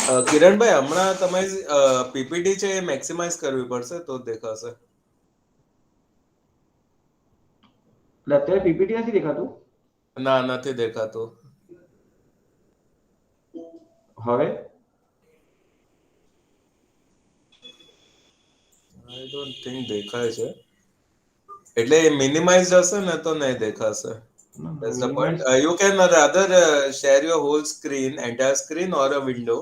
કિરણભાઈ હમણાં તમારી પીપીટી છે એ મેક્સિમાઇઝ કરવી પડશે તો દેખાશે. એટલે અત્યારે પીપીટી નથી દેખાતું? ના નથી દેખાતું. હવે આઈ ડોન્ટ થિંક દેખાય છે. એટલે મિનિમાઇઝ હશે ને તો નહીં દેખાશે. That's the point. Minimise You can rather share your whole screen, entire screen or a window.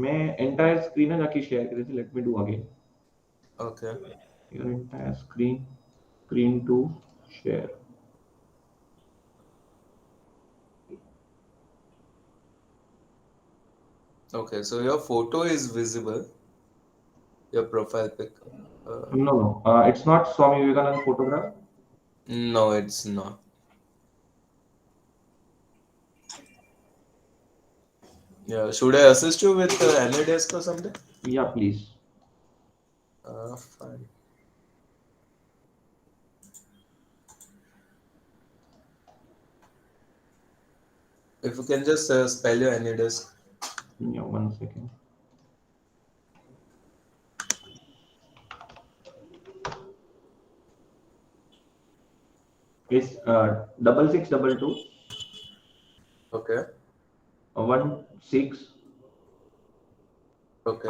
મેં એન્ટાયર સ્ક્રીન જ આખી શેર કરી હતી. Let me do again. Okay. Your entire screen two share. Okay, so your photo is visible, your profile pic. No, no, it's not Swami Vivekanand photograph. No, it's not. Yeah, should I assist you with any desk or something? Yeah, please. Fine. If you can just spell your any desk. Yeah, 1 second. It's 6622 Okay. 16532. Okay.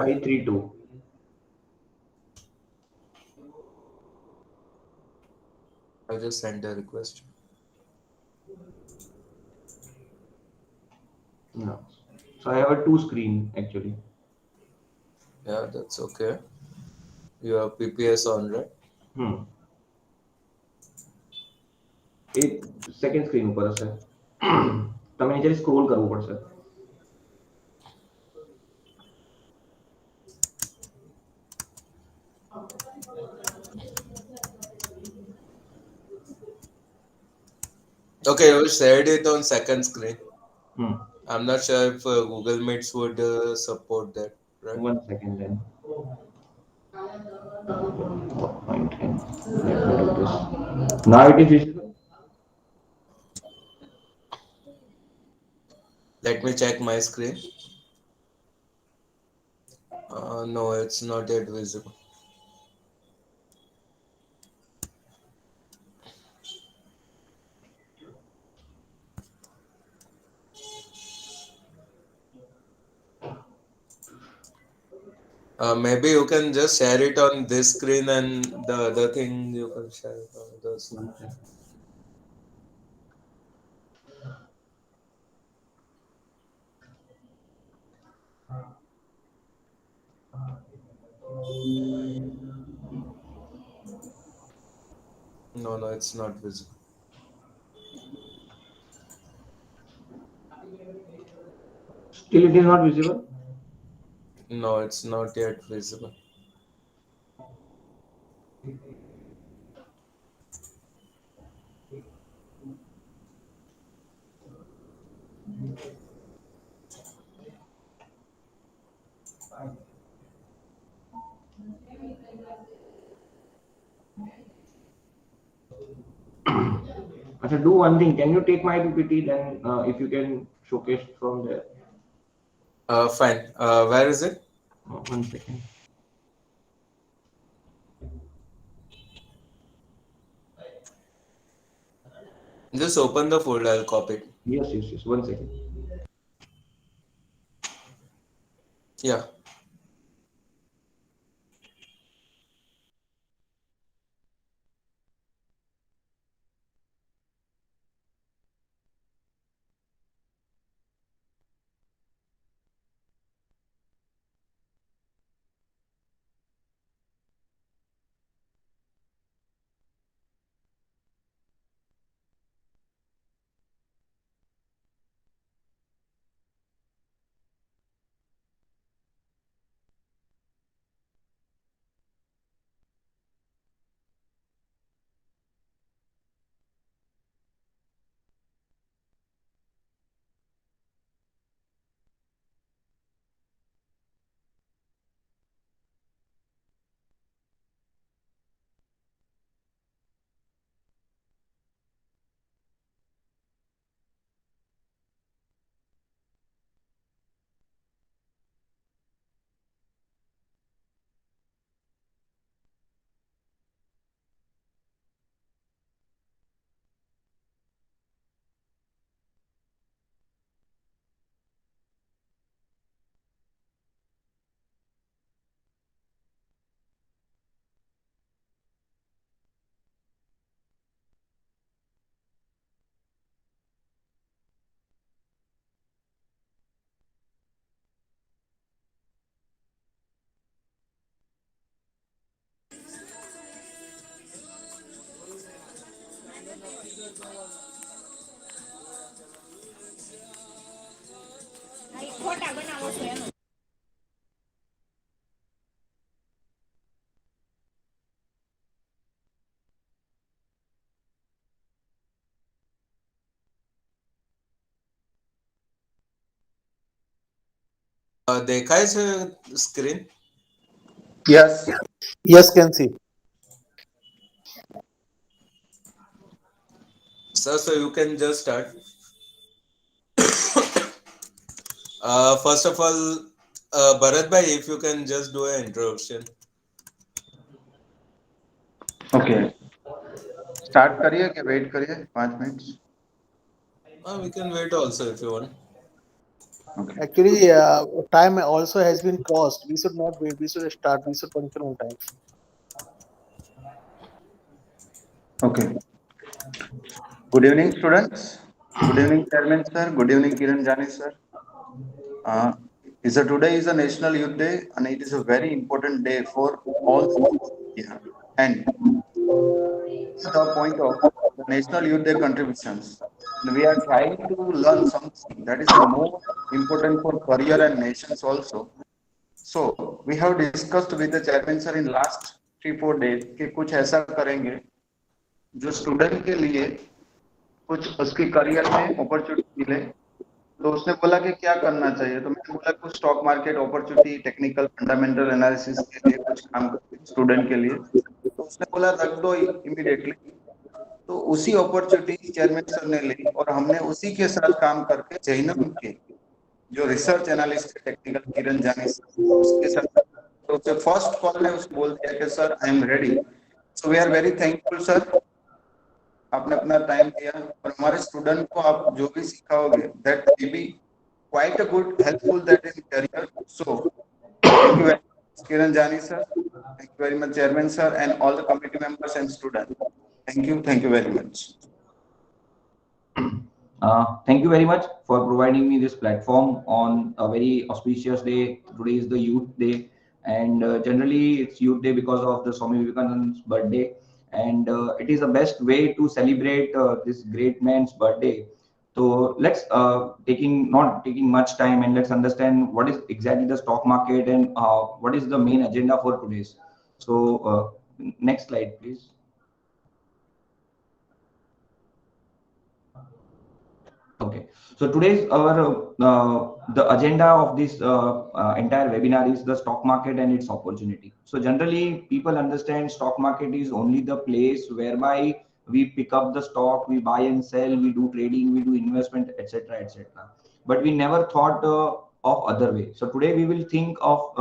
I just sent a request. Yeah. So I have a two screen actually. Yeah, that's okay. You have PPS on, right? Hmm. એક second screen ઉપર હશે. તમે નીચે scroll કરવું પડશે. Okay, you shared it on second screen. Hmm. I'm not sure if Google Meets would support that, right? 1 second then. Point in. Let me do this. Now it is visible. Let me check my screen. No, it's not yet visible. Maybe you can just share it on this screen and the other thing you can share it on others. 1 second. No, no, it's not visible. Still it is not visible. No, it's not yet visible. Okay, do one thing. Can you take my PPT then if you can showcase from there? Fine. Where is it? 1 second. Just open the folder, I'll copy it. Yes, yes, yes. 1 second. Yeah. દેખાય છે screen? Yes. Yes, can see. Sir, so you can just start. First of all, Bharat bhai, if you can just do an introduction. Okay. Start करिए कि wait करिए 5 minute? We can wait also if you want. Okay. Actually, time also has been crossed. We should not wait. We should start. We should function on time. Okay. Good evening, students. Good evening, Chairman sir. Good evening, Kiran Jani sir. Today is a National Youth Day, and it is a very important day for all India. And the point of the National Youth Day contributions, and we are trying to learn something that is more important for career and nations also. So we have discussed with the chairman sir in last 3-4 days कि कुछ ऐसा करेंगे जो student के लिए कुछ उसके career में अपॉर्चुनिटी मिले। तो उसने बोला कि क्या करना चाहिए, तो मैंने बोला कुछ stock market opportunity, technical fundamental analysis के लिए कुछ काम स्टूडेंट के लिए। तो उसने बोला रख दो इमीडिएटली। तो उसी अपॉर्चुनिटी चेयरमैन सर ने ली और हमने उसी के साथ काम करके जैनम के जो रिसर्च एनालिस्ट टेक्निकल किरण जानी उसके साथ, तो उससे फर्स्ट कॉल में उसको बोल दिया कि sir I am ready. So we are very thankful sir, आपने अपना टाइम दिया और हमारे स्टूडेंट को आप जो भी सिखाओगे that will be quite a good helpful that in career. So thank you very much Kiran Jani sir, thank you very much chairman sir and all the committee members and student. Thank you very much. Thank you very much for providing me this platform on a very auspicious day. Today is the Youth Day, and generally it's Youth Day because of the Swami Vivekananda's birthday, and it is the best way to celebrate this great man's birthday. So let's not taking much time, and let's understand what is exactly the stock market and what is the main agenda for today's. So next slide, please. Okay, so today's the agenda of this entire webinar is the stock market and its opportunity. So generally, people understand stock market is only the place whereby we pick up the stock, we buy and sell, we do trading, we do investment, etc., etc. But we never thought of other way. So today we will think of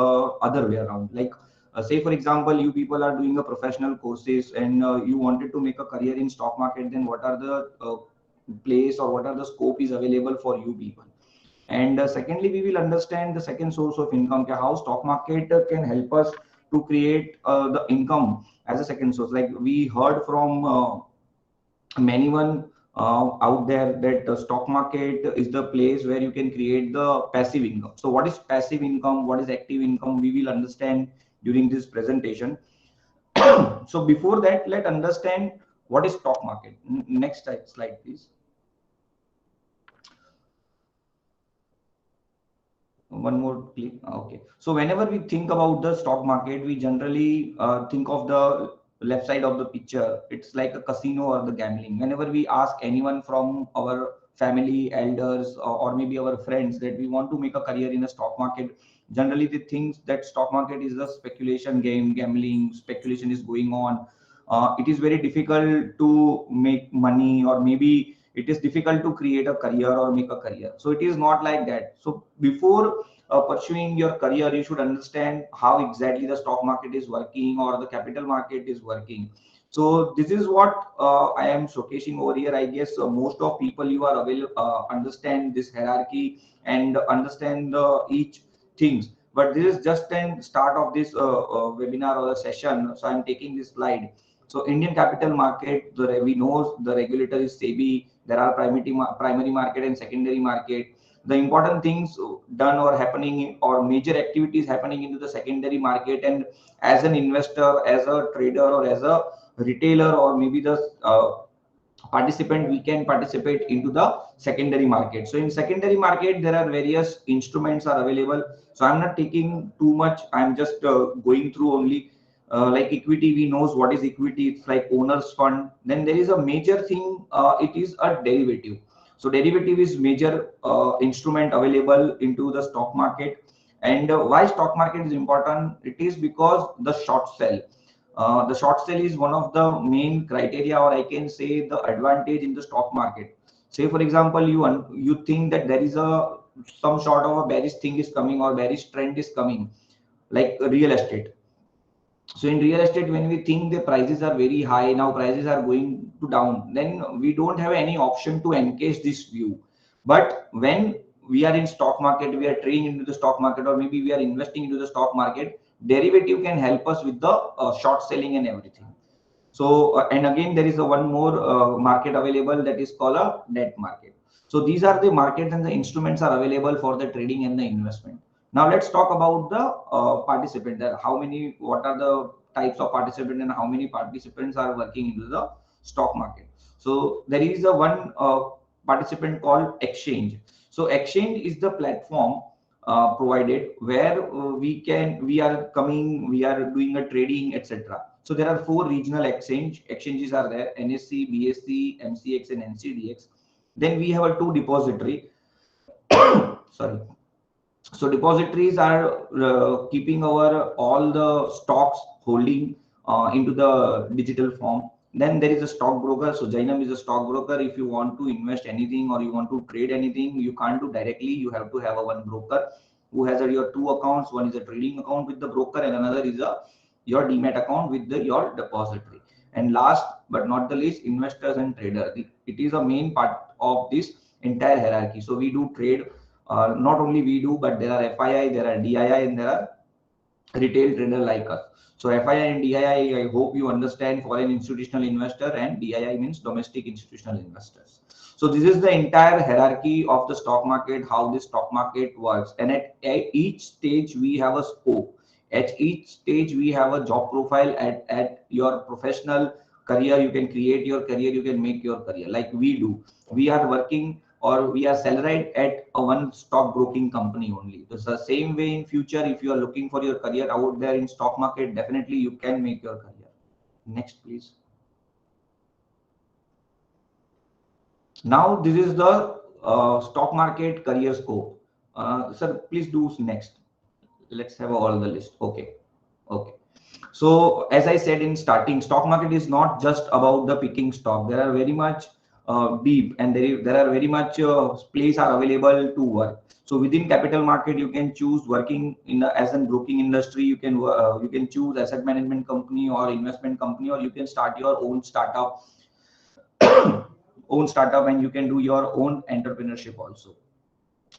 other way around. Like say for example, you people are doing a professional courses and you wanted to make a career in stock market. Then what are the place or what are the scope is available for you people, and secondly we will understand the second source of income, how stock market can help us to create the income as a second source. Like we heard from many one out there that the stock market is the place where you can create the passive income. So what is passive income, what is active income, we will understand during this presentation. So before that, let's understand what is stock market. Next slide please. One more click. Okay, so whenever we think about the stock market, we generally think of the left side of the picture. It's like a casino or the gambling. Whenever we ask anyone from our family elders or maybe our friends that we want to make a career in the stock market, generally they think that stock market is a speculation game, gambling, speculation is going on. It is very difficult to make money, or maybe it is difficult to create a career or make a career. So it is not like that. So before pursuing your career, you should understand how exactly the stock market is working or the capital market is working. So this is what I am showcasing over here. I guess most of people you are available understand this hierarchy and understand each things. But this is just an start of this webinar or a session. So I'm taking this slide. So Indian capital market, we know the regulator is SEBI. There are primary market and secondary market. The important things done or happening or major activities happening into the secondary market, and as an investor, as a trader, or as a retailer, or maybe the participant, we can participate into the secondary market. So in secondary market, there are various instruments are available. So I'm not taking too much, I'm just going through only like equity. We knows what is equity, it's like owner's fund. Then there is a major thing, it is a derivative. So derivative is major instrument available into the stock market. And why stock market is important, it is because the short sell. The short sell is one of the main criteria, or I can say the advantage in the stock market. Say for example, you think that there is a some sort of a bearish thing is coming or bearish trend is coming, like real estate. So in real estate, when we think the prices are very high, now prices are going to down, then we don't have any option to encase this view. But when we are in stock market, we are trading into the stock market, or maybe we are investing into the stock market, derivative can help us with the short selling and everything. So and again, there is a one more market available, that is called a debt market. So these are the markets and the instruments are available for the trading and the investment. Now let's talk about the participant. There, how many, what are the types of participant, and how many participants are working into the stock market. So there is a one participant called exchange. So exchange is the platform provided where we are coming, we are doing a trading, etc. So there are four regional exchanges are there: NSE, BSE, MCX, and NCDX. Then we have a two depository. Sorry. So depositories are keeping our all the stocks holding into the digital form. Then there is a stockbroker. So Jainam is a stockbroker. If you want to invest anything or you want to trade anything, you can't do directly. You have to have a one broker who has your two accounts. One is a trading account with the broker, and another is a your demat account with your depository. And last but not the least, investors and trader. It is a main part of this entire hierarchy. So we do trade. Not only we do, but there are FII, there are DII, and there are retail trader like us. So FII and DII, I hope you understand, foreign institutional investor, and DII means domestic institutional investors. So this is the entire hierarchy of the stock market, how the stock market works. And at each stage, we have a scope. At each stage, we have a job profile. At your professional career, you can create your career, you can make your career like we do. We are working, or we are salaried at a one stock broking company only. It's the same way in future. If you are looking for your career out there in stock market, definitely you can make your career. Next, please. Now this is the stock market career scope. Sir, please do next. Let's have all the list. Okay. So as I said in starting, stock market is not just about the picking stock. There are very much deep, and there are very much place are available to work. So within capital market, you can choose working in the as an broking industry. You can choose asset management company or investment company, or you can start your own startup, and you can do your own entrepreneurship also.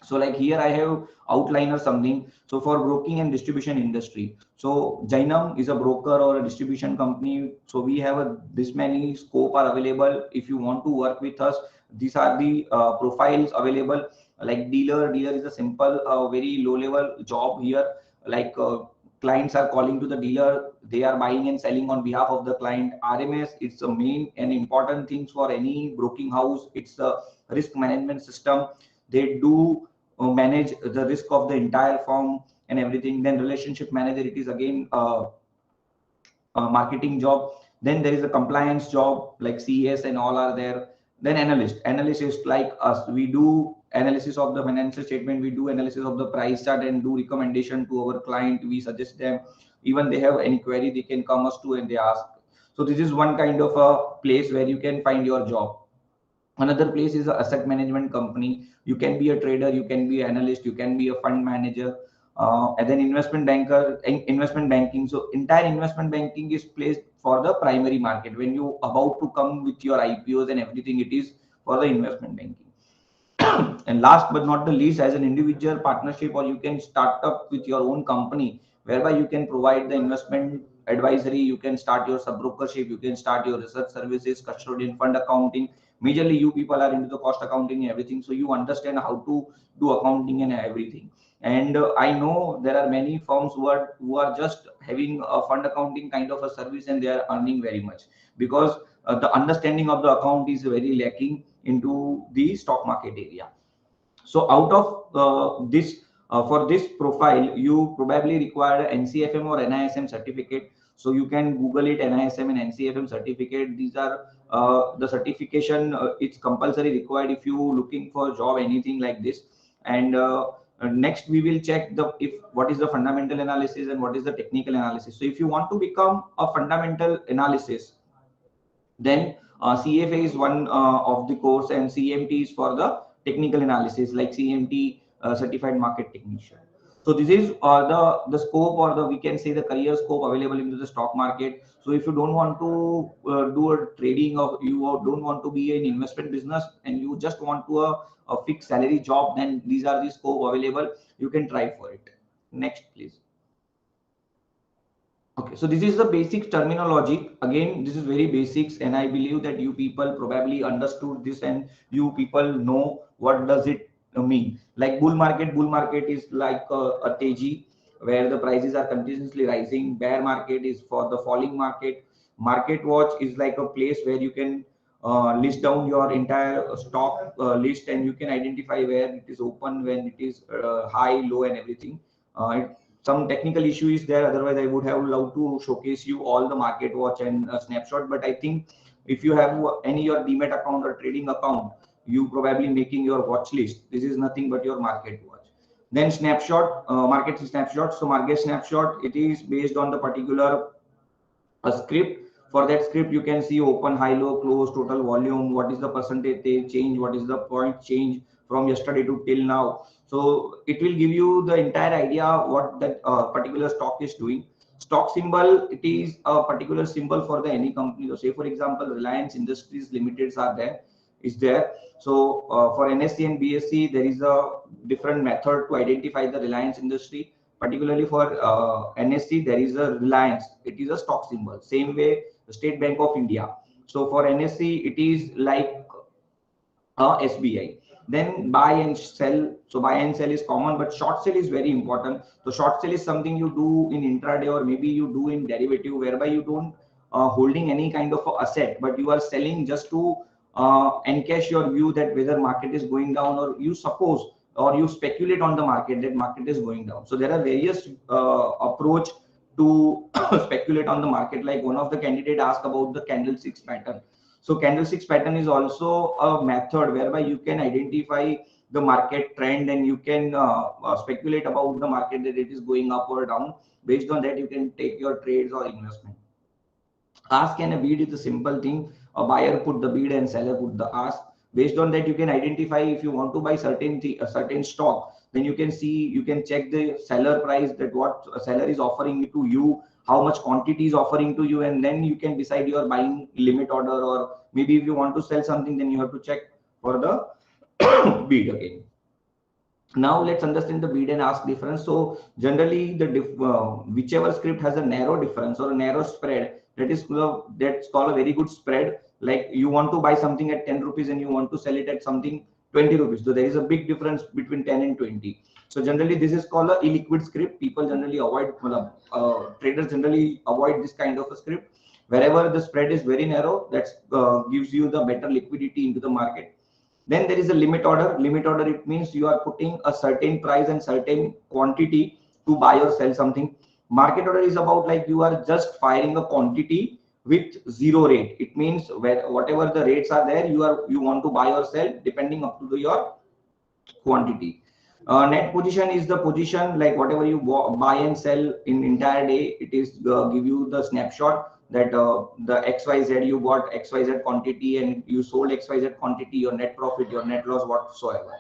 So like here I have outlined or something. So for broking and distribution industry, so Jainam is a broker or a distribution company. So we have this many scope are available. If you want to work with us, these are the profiles available. Like dealer is a simple very low level job here. Like clients are calling to the dealer, they are buying and selling on behalf of the client. RMS, it's a main and important things for any broking house. It's a risk management system. They do manage the risk of the entire firm and everything. Then relationship manager, it is again a marketing job. Then there is a compliance job like CS and all are there. Then analyst is like us. We do analysis of the financial statement, we do analysis of the price chart, and do recommendation to our client. We suggest them, even they have any query, they can come us to and they ask. So this is one kind of a place where you can find your job. Another place is a asset management company. You can be a trader, you can be an analyst, you can be a fund manager, and then investment banker, investment banking. So entire investment banking is placed for the primary market. When you about to come with your IPOs and everything, it is for the investment banking. And last but not the least, as an individual partnership, or you can start up with your own company, whereby you can provide the investment advisory, you can start your sub brokership, you can start your research services, custodian, fund accounting. Majorly you people are into the cost accounting and everything, so you understand how to do accounting and everything. And I know there are many firms who are just having a fund accounting kind of a service, and they are earning very much, because the understanding of the account is very lacking into the stock market area. So out of this, for this profile, you probably require NCFM or NISM certificate. So you can Google it, NISM and NCFM certificate. These are the certification. It's compulsory required if you looking for job, anything like this. And next we will check the what is the fundamental analysis and what is the technical analysis. So if you want to become a fundamental analysis, then CFA is one of the course, and CMT is for the technical analysis, like CMT, certified market technician. So this is the scope, or the we can say the career scope available into the stock market. So if you don't want to do a trading, or you don't want to be in investment business and you just want to a fixed salary job, then these are the scope available. You can try for it. Next, please. Okay, so this is the basic terminology. Again, this is very basics, and I believe that you people probably understood this, and you people know what does it mean. Like bull market is like a teji, where the prices are continuously rising. Bear market is for the falling market. Market watch is like a place where you can list down your entire stock list, and you can identify where it is open, when it is high, low, and everything. Some technical issue is there, otherwise I would have loved to showcase you all the market watch and snapshot, but I think if you have any your demat account or trading account, you probably making your watch list. This is nothing but your market watch. Then snapshot, market snapshot. So market snapshot, it is based on the particular script. For that script, you can see open, high, low, close, total volume, what is the percentage change, what is the point change from yesterday to till now. So it will give you the entire idea what that particular stock is doing. Stock symbol, it is a particular symbol for the any company. So say for example, Reliance Industries Limiteds are there, is there. So for NSE and BSE, there is a different method to identify the Reliance industry. Particularly for NSE, there is a Reliance. It is a stock symbol. Same way, the State Bank of India. So for NSE, it is like SBI. Then buy and sell. So buy and sell is common, but short sell is very important. So short sell is something you do in intraday, or maybe you do in derivative, whereby you don't holding any kind of asset, but you are selling just to encash your view that whether market is going down, or you suppose, or you speculate on the market that market is going down. So there are various approach to speculate on the market. Like one of the candidate asked about the candlesticks pattern. So candlesticks pattern is also a method whereby you can identify the market trend, and you can speculate about the market that it is going up or down. Based on that, you can take your trades or investment. Ask and a bid is a simple thing. A buyer put the bid and seller put the ask. Based on that, you can identify if you want to buy a certain stock, then you can see, you can check the seller price, that what seller is offering to you, how much quantity is offering to you, and then you can decide your buying limit order, or maybe if you want to sell something, then you have to check for the bid again. Now let's understand the bid and ask difference. So generally, the whichever script has a narrow difference or a narrow spread, that's called a very good spread. Like you want to buy something at 10 rupees and you want to sell it at something 20 rupees. So there is a big difference between 10 and 20. So generally, this is called a illiquid script. People generally avoid, traders generally avoid this kind of a script. Wherever the spread is very narrow, that gives you the better liquidity into the market. Then there is a limit order. Limit order, it means you are putting a certain price and certain quantity to buy or sell something. Market order is about like you are just firing a quantity with zero rate. It means whatever the rates are there, you want to buy or sell depending up to your quantity. Net position is the position, like whatever you buy and sell in entire day. It is give you the snapshot that the XYZ, you bought XYZ quantity and you sold XYZ quantity, your net profit, your net loss, whatsoever.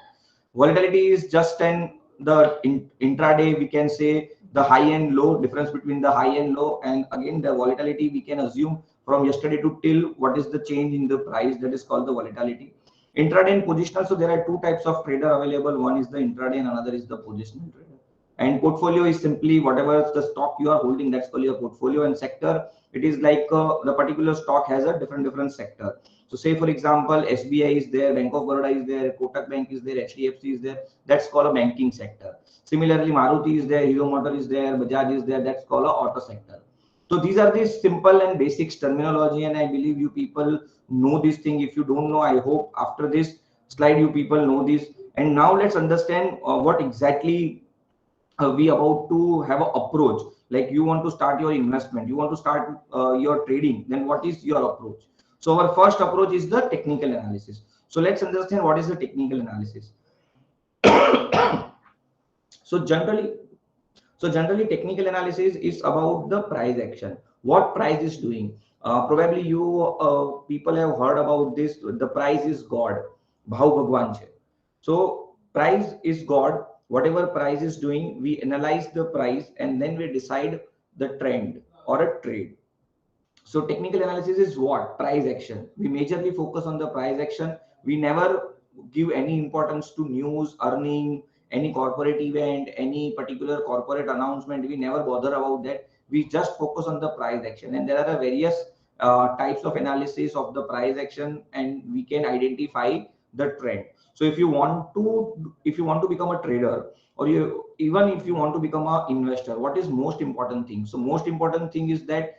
Volatility is just intraday, we can say the high and low, difference between the high and low. And again, the volatility we can assume from yesterday to till what is the change in the price, that is called the volatility. Intraday and positional. So there are two types of trader available. One is the intraday and another is the positional trader. And portfolio is simply whatever the stock you are holding, that's called your portfolio. And sector, it is like the particular stock has a different sector. So say for example, SBI is there, Bank of Baroda is there, Kotak Bank is there, HDFC is there, that's called a banking sector. Similarly, Maruti is there, Hero Motor is there, Bajaj is there, that's called a auto sector. So these are the simple and basics terminology, and I believe you people know this thing. If you don't know, I hope after this slide you people know this. And now let's understand what exactly we about to have an approach. Like you want to start your investment, you want to start your trading, then what is your approach? So our first approach is the technical analysis. So let's understand what is the technical analysis. so generally generally technical analysis is about the price action, what price is doing. Probably you people have heard about this, the price is god, bhav bhagwan che. So price is god, whatever price is doing, we analyze the price and then we decide the trend or a trade. So technical analysis is what? Price action. We majorly focus on the price action. We never give any importance to news, earning, any corporate event, any particular corporate announcement. We never bother about that. We just focus on the price action. And there are various types of analysis of the price action, and we can identify the trend. So if you want to become a trader, or you even if you want to become an investor, what is most important thing? So most important thing is that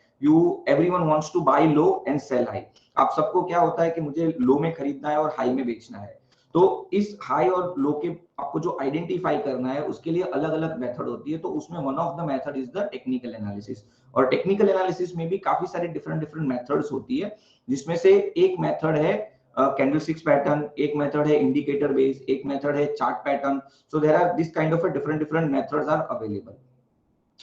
everyone wants to buy low and sell high. आप सबको क्या होता है कि मुझे लो में खरीदना है और हाई में बेचना है. तो इस हाई और लो के आपको जो आइडेंटिफाई करना है उसके लिए अलग अलग मेथड होती है. तो उसमें one of the method is the technical analysis. और टेक्निकल एनालिसिस में भी काफी सारे डिफरेंट मेथड्स होती है, जिसमें से एक मेथड है कैंडलस्टिक्स पैटर्न, एक मेथड है इंडिकेटर बेस, एक मेथड है chart pattern. So there are this kind of different methods are available.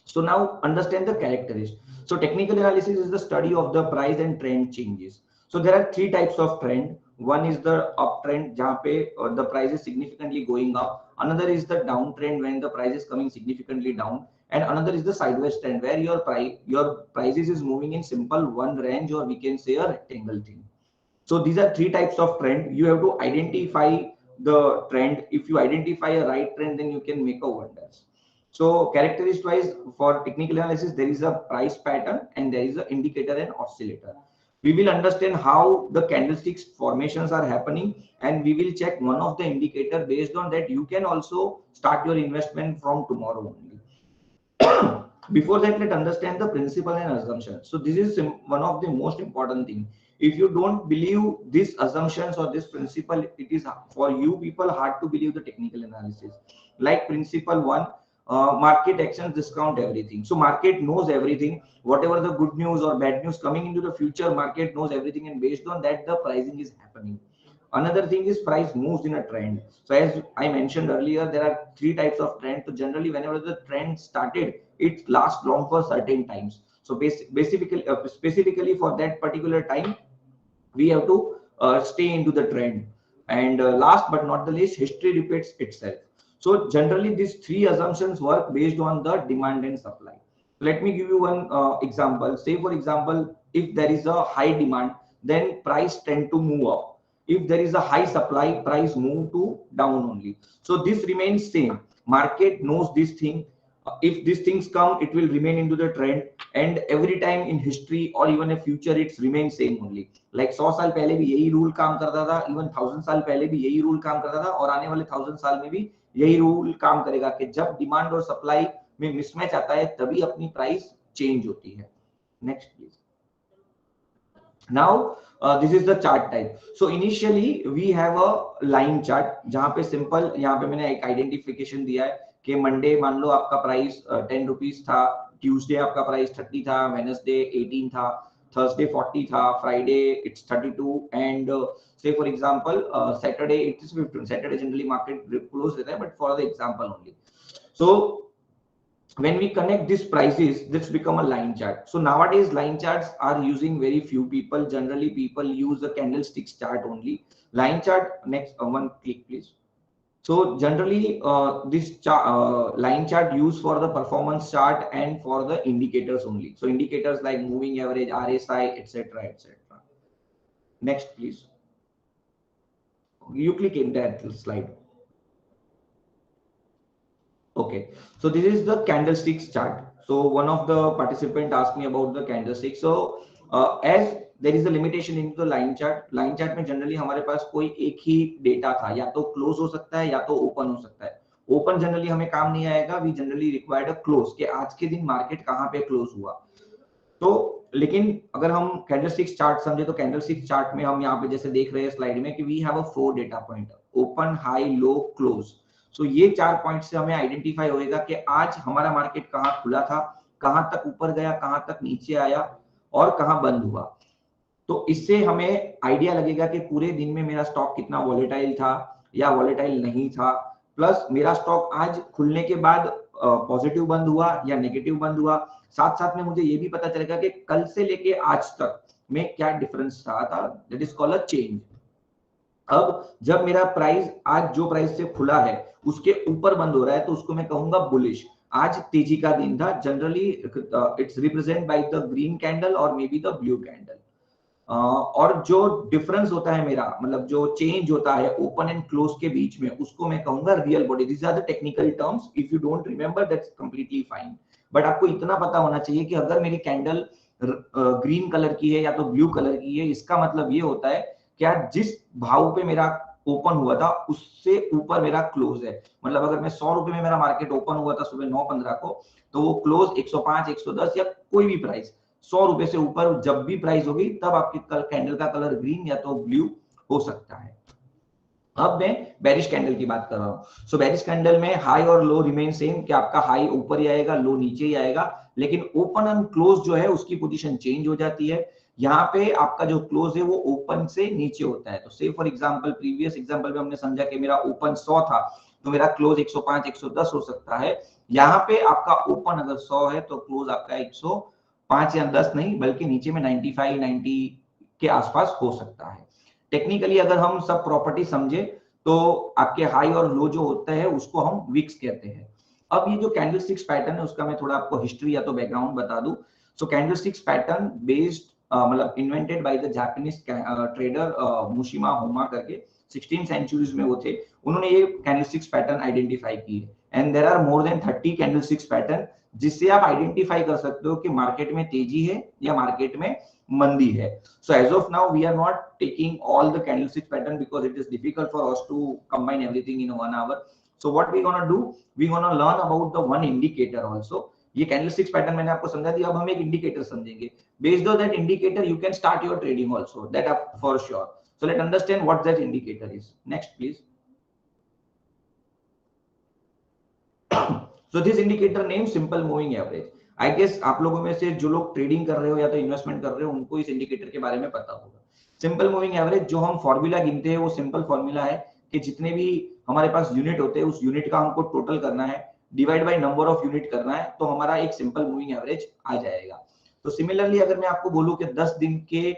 So now understand the characteristics. So technical analysis is the study of the price and trend changes. So there are three types of trend. One is the uptrend, जहाँ पे the price is significantly going up. Another is the downtrend, when the price is coming significantly down. And another is the sideways trend, where your prices is moving in simple one range, or we can say a rectangle thing. So these are three types of trend. You have to identify the trend. If you identify a right trend, then you can make a wonders. So characteristic wise, for technical analysis, there is a price pattern and there is an indicator and oscillator. We will understand how the candlesticks formations are happening, and we will check one of the indicator. Based on that, you can also start your investment from tomorrow only. Before that, let's understand the principle and assumption. So this is one of the most important thing. If you don't believe these assumptions or this principle, it is for you people hard to believe the technical analysis. Like principle one, market actions discount everything. So market knows everything, whatever the good news or bad news coming into the future, market knows everything, and based on that the pricing is happening. Another thing is price moves in a trend. So as I mentioned earlier, there are three types of trend. So generally whenever the trend started, it lasts long for certain times. So basically specifically for that particular time, we have to stay into the trend. And last but not the least, history repeats itself. So generally these three assumptions work based on the demand and supply. Let me give you one example. Say for example, if there is a high demand, then price tend to move up. If there is a high supply, price move to down only. So this remains same. Market knows this thing. If these things come, it will remain into the trend, and every time in history or even in future it's remain same only. Like 100 साल पहले भी यही rule काम करता था, even 1000 साल पहले भी यही रूल काम करता था, और आने वाले 1000 साल में भी यही रूल काम करेगा कि जब डिमांड और सप्लाई में मिसमैच आता है तभी अपनी प्राइस चेंज होती है. Next please. Now this is the chart type. So initially we have a line chart, जहाँ पे simple, यहाँ पे मैंने एक identification दिया है कि मंडे मान लो आपका प्राइस 10 रुपीज था, ट्यूसडे आपका प्राइस 30 था, वेडनेसडे 18 था, थर्सडे 40 था, Friday it's 32, and say for example Saturday it is 15. Saturday generally market close रहता है, but for the example only. So when we connect these prices, this become a line chart. So nowadays line charts are using very few people. Generally people use the candlesticks chart only. Line chart, next one click please. So generally this line chart used for the performance chart and for the indicators only. So indicators like moving average, RSI, etc, etc. Next please. You click in that slide. Okay, so this is the candlesticks chart. So one of the participant asked me about the candlesticks. So as there is a limitation in the line chart में generally हमारे पास कोई एक ही data था, या तो close हो सकता है या तो ओपन हो सकता है. ओपन जनरली हमें काम नहीं आएगा. We generally required a close, कि आज के दिन मार्केट कहाँ पे क्लोज हुआ. तो लेकिन अगर हम कैंडलस्टिक चार्ट समझे तो कैंडलस्टिक चार्ट में हम यहाँ पे जैसे देख रहे हैं स्लाइड में कि we have a 4 data point, open, high, low, close. So ये 4 पॉइंट से हमें आइडेंटिफाई होएगा कि आज हमारा मार्केट कहाँ खुला था, कहाँ तक ऊपर गया, कहाँ तक नीचे आया और कहाँ बंद हुआ। तो इससे हमें आइडिया लगेगा कि पूरे दिन में मेरा स्टॉक कितना वॉलेटाइल था या वॉलेटाइल नहीं था, प्लस मेरा स्टॉक आज खुलने के बाद पॉजिटिव बंद हुआ या नेगेटिव बंद हुआ। साथ साथ में मुझे ये भी पता चलेगा कि कल से लेके आज तक में क्या डिफरेंस रहा था, that is called a change. अब जब मेरा प्राइस आज जो प्राइस से खुला है उसके ऊपर बंद हो रहा है तो उसको मैं कहूंगा बुलिश। आज तेजी का दिन था, generally it's represent by the green candle और maybe the blue candle. और जो डिफरेंस होता है मेरा, मतलब जो चेंज होता है ओपन एंड क्लोज के बीच में, उसको मैं कहूंगा real body. This are the technical terms, if you don't remember that's completely fine, but आपको इतना पता होना चाहिए कि अगर मेरी कैंडल ग्रीन कलर की है या तो ब्लू कलर की है, इसका मतलब ये होता है क्या जिस भाव पे मेरा ओपन हुआ था उससे ऊपर मेरा क्लोज है। मतलब अगर मैं 100 रुपए में मेरा मार्केट ओपन हुआ था सुबह 9:15 को, तो वो क्लोज 105, 110 या कोई भी प्राइस 100 रुपए से ऊपर जब भी प्राइस होगी तब आपकी कैंडल का कलर ग्रीन या तो ब्लू हो सकता है। अब मैं बेरिश कैंडल की बात कर रहा हूं। सो बेरिश कैंडल में हाई और लो रिमेन सेम, कि आपका हाई ऊपर ही आएगा, लो नीचे ही आएगा, लेकिन ओपन एंड क्लोज जो है उसकी पोजीशन चेंज हो जाती है। यहाँ पे आपका जो क्लोज है वो ओपन से नीचे होता है। तो से फॉर एग्जांपल प्रीवियस एग्जांपल में हमने समझा कि मेरा ओपन 100 था तो मेरा क्लोज 105, 110 हो सकता है। यहाँ पे आपका ओपन अगर 100 है तो क्लोज आपका 105 या 10 नहीं बल्कि नीचे में 95, 90 के आसपास हो सकता है। टेक्निकली अगर हम सब प्रॉपर्टी समझे तो आपके हाई और लो जो होता है उसको हम विक्स कहते हैं। अब ये जो कैंडलस्टिक्स पैटर्न है उसका मैं थोड़ा आपको हिस्ट्री या तो बैकग्राउंड बता दूं। सो कैंडलस्टिक्स पैटर्न बेस्ड मतलब invented by the Japanese trader मुशिमा होमा करके 16 सेंचुरीज में वो थे, उन्होंने ये कैंडलस्टिक्स पैटर्न आइडेंटिफाई की है। And there are more than 30 candlesticks pattern जिससे आप आइडेंटिफाई कर सकते हो कि मार्केट में तेजी है या मार्केट में मंदी है। So as of now we are not taking all the candlestick pattern because it is difficult for us to combine everything in 1 hour. So what we gonna do, we gonna learn about the one indicator also. ये candlestick pattern मैंने आपको समझा दिया, अब हम एक indicator समझेंगे। Based on that indicator you can start your trading also, that up for sure. So let's understand what that indicator is. Next please. So this indicator name simple moving average. I guess आप लोगों में से जो लोग trading कर रहे हो या तो इन्वेस्टमेंट कर रहे हो उनको इस इंडिकेटर के बारे में पता होगा। सिंपल मूविंग एवरेज जो हम फॉर्मूला गिनते हैं वो सिंपल फॉर्मूला है कि जितने भी हमारे पास यूनिट होते हैं उस यूनिट का हमको टोटल करना है, divide by number of unit करना है, तो हमारा एक सिंपल मूविंग एवरेज आ जाएगा। तो सिमिलरली अगर मैं आपको बोलूं कि 10 दिन के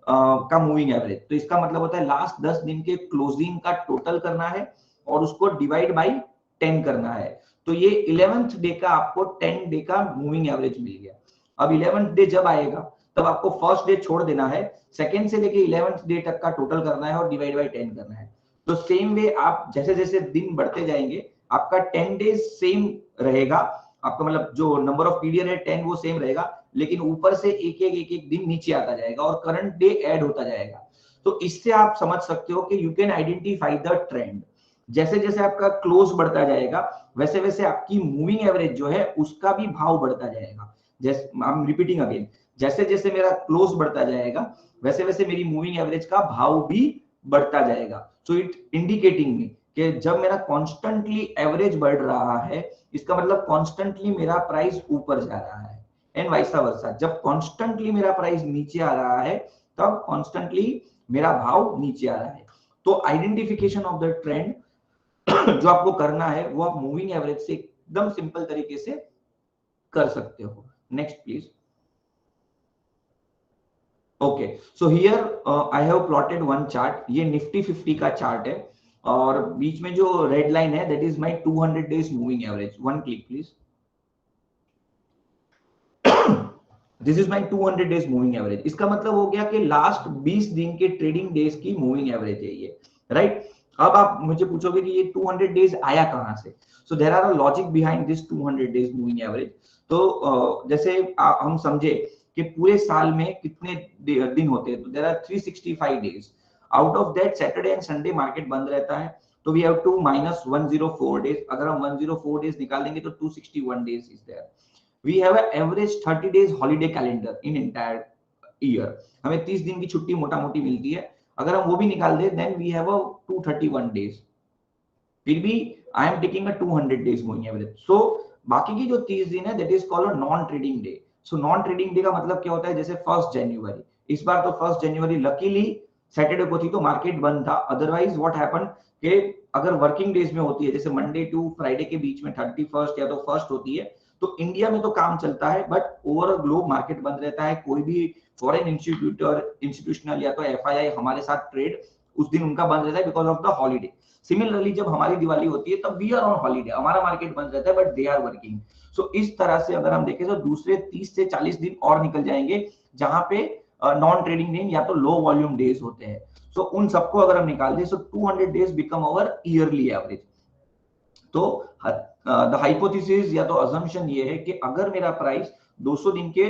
का मूविंग एवरेज, तो इसका मतलब होता है लास्ट 10 दिन के क्लोजिंग का टोटल करना है और उसको डिवाइड बाय 10 करना है। तो ये 11th डे का आपको 10 डे का मूविंग एवरेज मिल गया। अब 11th डे जब आएगा तब आपको फर्स्ट डे छोड़ देना है, सेकंड से लेके 11th डे तक का टोटल करना है और डिवाइड बाय 10 करना है। तो सेम वे आप जैसे जैसे दिन बढ़ते जाएंगे आपका 10 डेज सेम रहेगा, आपका मतलब जो नंबर ऑफ पीरियड है 10 वो सेम रहेगा, लेकिन ऊपर से एक एक दिन नीचे आता जाएगा और करंट डे ऐड होता जाएगा। तो इससे आप समझ सकते हो कि you can identify the trend. जैसे जैसे आपका क्लोज बढ़ता जाएगा वैसे वैसे आपकी मूविंग एवरेज जो है उसका भी भाव बढ़ता जाएगा। जैसे आई एम रिपीटिंग अगेन, जैसे जैसे मेरा क्लोज बढ़ता जाएगा वैसे वैसे मेरी मूविंग एवरेज का भाव भी बढ़ता जाएगा। सो इट इंडिकेटिंग मी कि जब मेरा कॉन्स्टेंटली एवरेज बढ़ रहा है इसका मतलब कॉन्स्टेंटली मेरा प्राइस ऊपर जा रहा है, एंड वाइस वर्सा। जब कॉन्स्टेंटली मेरा प्राइस नीचे आ रहा है तब कॉन्स्टेंटली मेरा भाव नीचे आ रहा है। तो आइडेंटिफिकेशन ऑफ द ट्रेंड जो आपको करना है वो आप मूविंग एवरेज से एकदम सिंपल तरीके से कर सकते हो। Next please. Okay, so here I have plotted one chart. ये निफ्टी 50 का चार्ट है और बीच में जो रेड लाइन है that is my 200 days moving average. One click please. This is my 200 days moving average. इसका मतलब हो गया कि लास्ट 20 दिन के ट्रेडिंग डेज की मूविंग एवरेज है ये, राइट? अब आप मुझे पूछोगे कि ये 200 डेज आया कहां से? So there are a logic behind this 200 days moving average. तो जैसे हम समझे कि पूरे साल में कितने दिन होते हैं, तो there are 365 days. Out of that Saturday and Sunday market बंद रहता है, तो we have to minus 104 days. अगर हम 104 डेज निकाल देंगे तो 261 days is there. We have a average 30 days holiday calendar in entire year, हमें 30 दिन की छुट्टी मोटा मोटी मिलती है, अगर हम वो भी निकाल दे then we have a 231 days, फिर भी I am taking a 200 days moving average. So बाकी की जो 30 दिन है that is called a non trading day. So non trading day का मतलब क्या होता है, जैसे 1 जनवरी, इस बार तो 1 जनवरी लकीली सैटरडे को थी तो मार्केट बंद था, अदरवाइज व्हाट हैपन कि अगर वर्किंग डेज में होती है जैसे मंडे टू फ्राइडे के बीच में 31st या तो फर्स्ट होती है तो इंडिया में तो काम चलता है बट ओवर ग्लोब मार्केट बंद रहता है, कोई भी फॉरेन इंस्टीट्यूशनल या तो एफआईआई हमारे साथ ट्रेड उस दिन उनका बंद रहता है because of the holiday. Similarly जब हमारी दिवाली होती है तब वी आर ऑन हॉलीडे, हमारा मार्केट बंद रहता है बट दे आर वर्किंग। सो इस तरह से अगर हम देखें तो दूसरे 30 से 40 दिन और निकल जाएंगे जहां पे नॉन ट्रेडिंग दिन या तो लो वॉल्यूम डेज होते हैं। सो उन सबको अगर हम निकाल दें सो 200 डेज बिकम अवर ईयरली एवरेज। तो द हाइपोथेसिस या तो अजम्पशन ये है कि अगर मेरा प्राइस 200 दिन के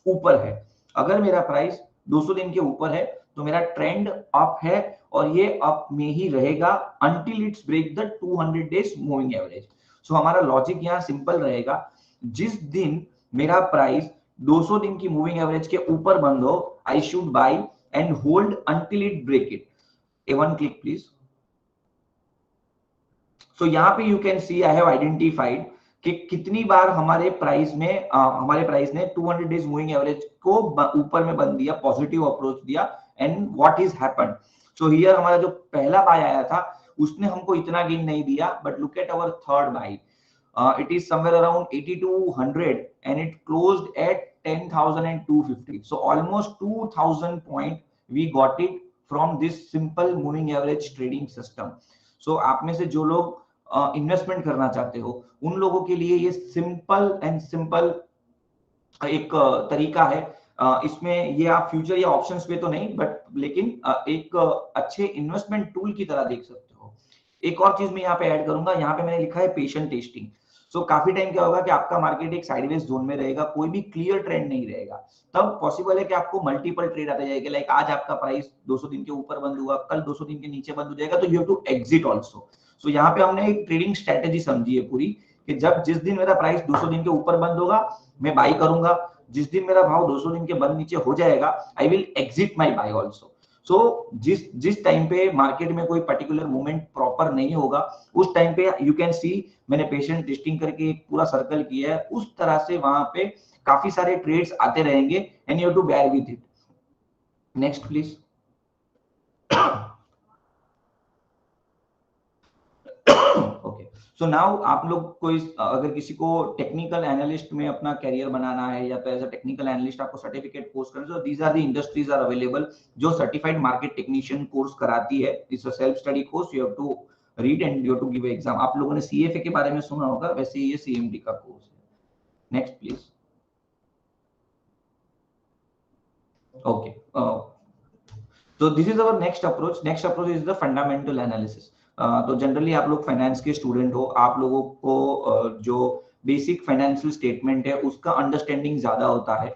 ऊपर है, अगर मेरा प्राइस 200 दिन के ऊपर है तो मेरा ट्रेंड अप है और ये अप में ही रहेगा until it's break the 200 days moving average. So हमारा लॉजिक यहाँ सिंपल रहेगा, जिस दिन मेरा प्राइस 200 दिन की मूविंग एवरेज के ऊपर बंद हो I should buy and hold until it break it. A1 click please. So यहाँ पे you can see I have identified कि कितनी बार हमारे प्राइस ने 200 डेज मूविंग एवरेज को ऊपर में बंद दिया, पॉजिटिव अप्रोच दिया and what is happened. So here हमारा जो पहला बाय आया था उसने हमको इतना गेन नहीं दिया but look at our third buy, it is somewhere around 8200 and it closed at 10,250, so almost 2000 point we got it from this simple moving average trading system. So आप में से जो लोग इन्वेस्टमेंट करना चाहते हो उन लोगों के लिए ये सिंपल एक तरीका है। इसमें ये आप फ्यूचर या ऑप्शंस पे तो नहीं बट लेकिन एक अच्छे इन्वेस्टमेंट टूल की तरह देख सकते हो। एक और चीज मैं यहाँ पे ऐड करूंगा, यहाँ पे मैंने लिखा है पेशेंट टेस्टिंग। सो काफी टाइम क्या होगा कि आपका मार्केट एक साइडवेज जोन में रहेगा, कोई भी क्लियर ट्रेंड नहीं रहेगा, तब पॉसिबल है कि आपको मल्टीपल ट्रेड आते जाएगा, लाइक आज आपका प्राइस 200 दिन के ऊपर बंद हुआ, कल 200 दिन के नीचे बंद हो जाएगा तो you have to exit also. So यहाँ पे हमने एक ट्रेडिंग स्ट्रेटेजी समझी है पूरी कि जब जिस दिन मेरा प्राइस 200 दिन के ऊपर बंद होगा मैं बाई करूंगा, जिस दिन मेरा भाव 200 दिन के बंद नीचे हो जाएगा I will exit my buy also. So जिस टाइम पे मार्केट में कोई पर्टिकुलर मूवमेंट प्रॉपर नहीं होगा उस टाइम पे यू कैन सी मैंने पेशेंट टेस्टिंग करके एक पूरा सर्कल किया है, उस तरह से वहां पे काफी सारे ट्रेड्स आते रहेंगे and you have to bear with it. Next please. Okay, so now आप लोग को अगर किसी को टेक्निकल एनालिस्ट में अपना कैरियर बनाना है या तो एज अ टेक्निकल एनालिस्ट आपको सर्टिफिकेट कोर्स करना है, so these are the industries are available जो सर्टिफाइड मार्केट टेक्नीशियन कोर्स कराती है। It's a self study course, you have to read and you have to give exam. आप लोगों ने CFA के बारे में सुना होगा, वैसे ये सीएमडी का कोर्स है। Next please. ओके, तो this is our next approach. Next approach is the fundamental analysis. तो जनरली आप लोग फाइनेंस के स्टूडेंट हो, आप लोगों को जो बेसिक फाइनेंशियल स्टेटमेंट है उसका अंडरस्टैंडिंग ज्यादा होता है।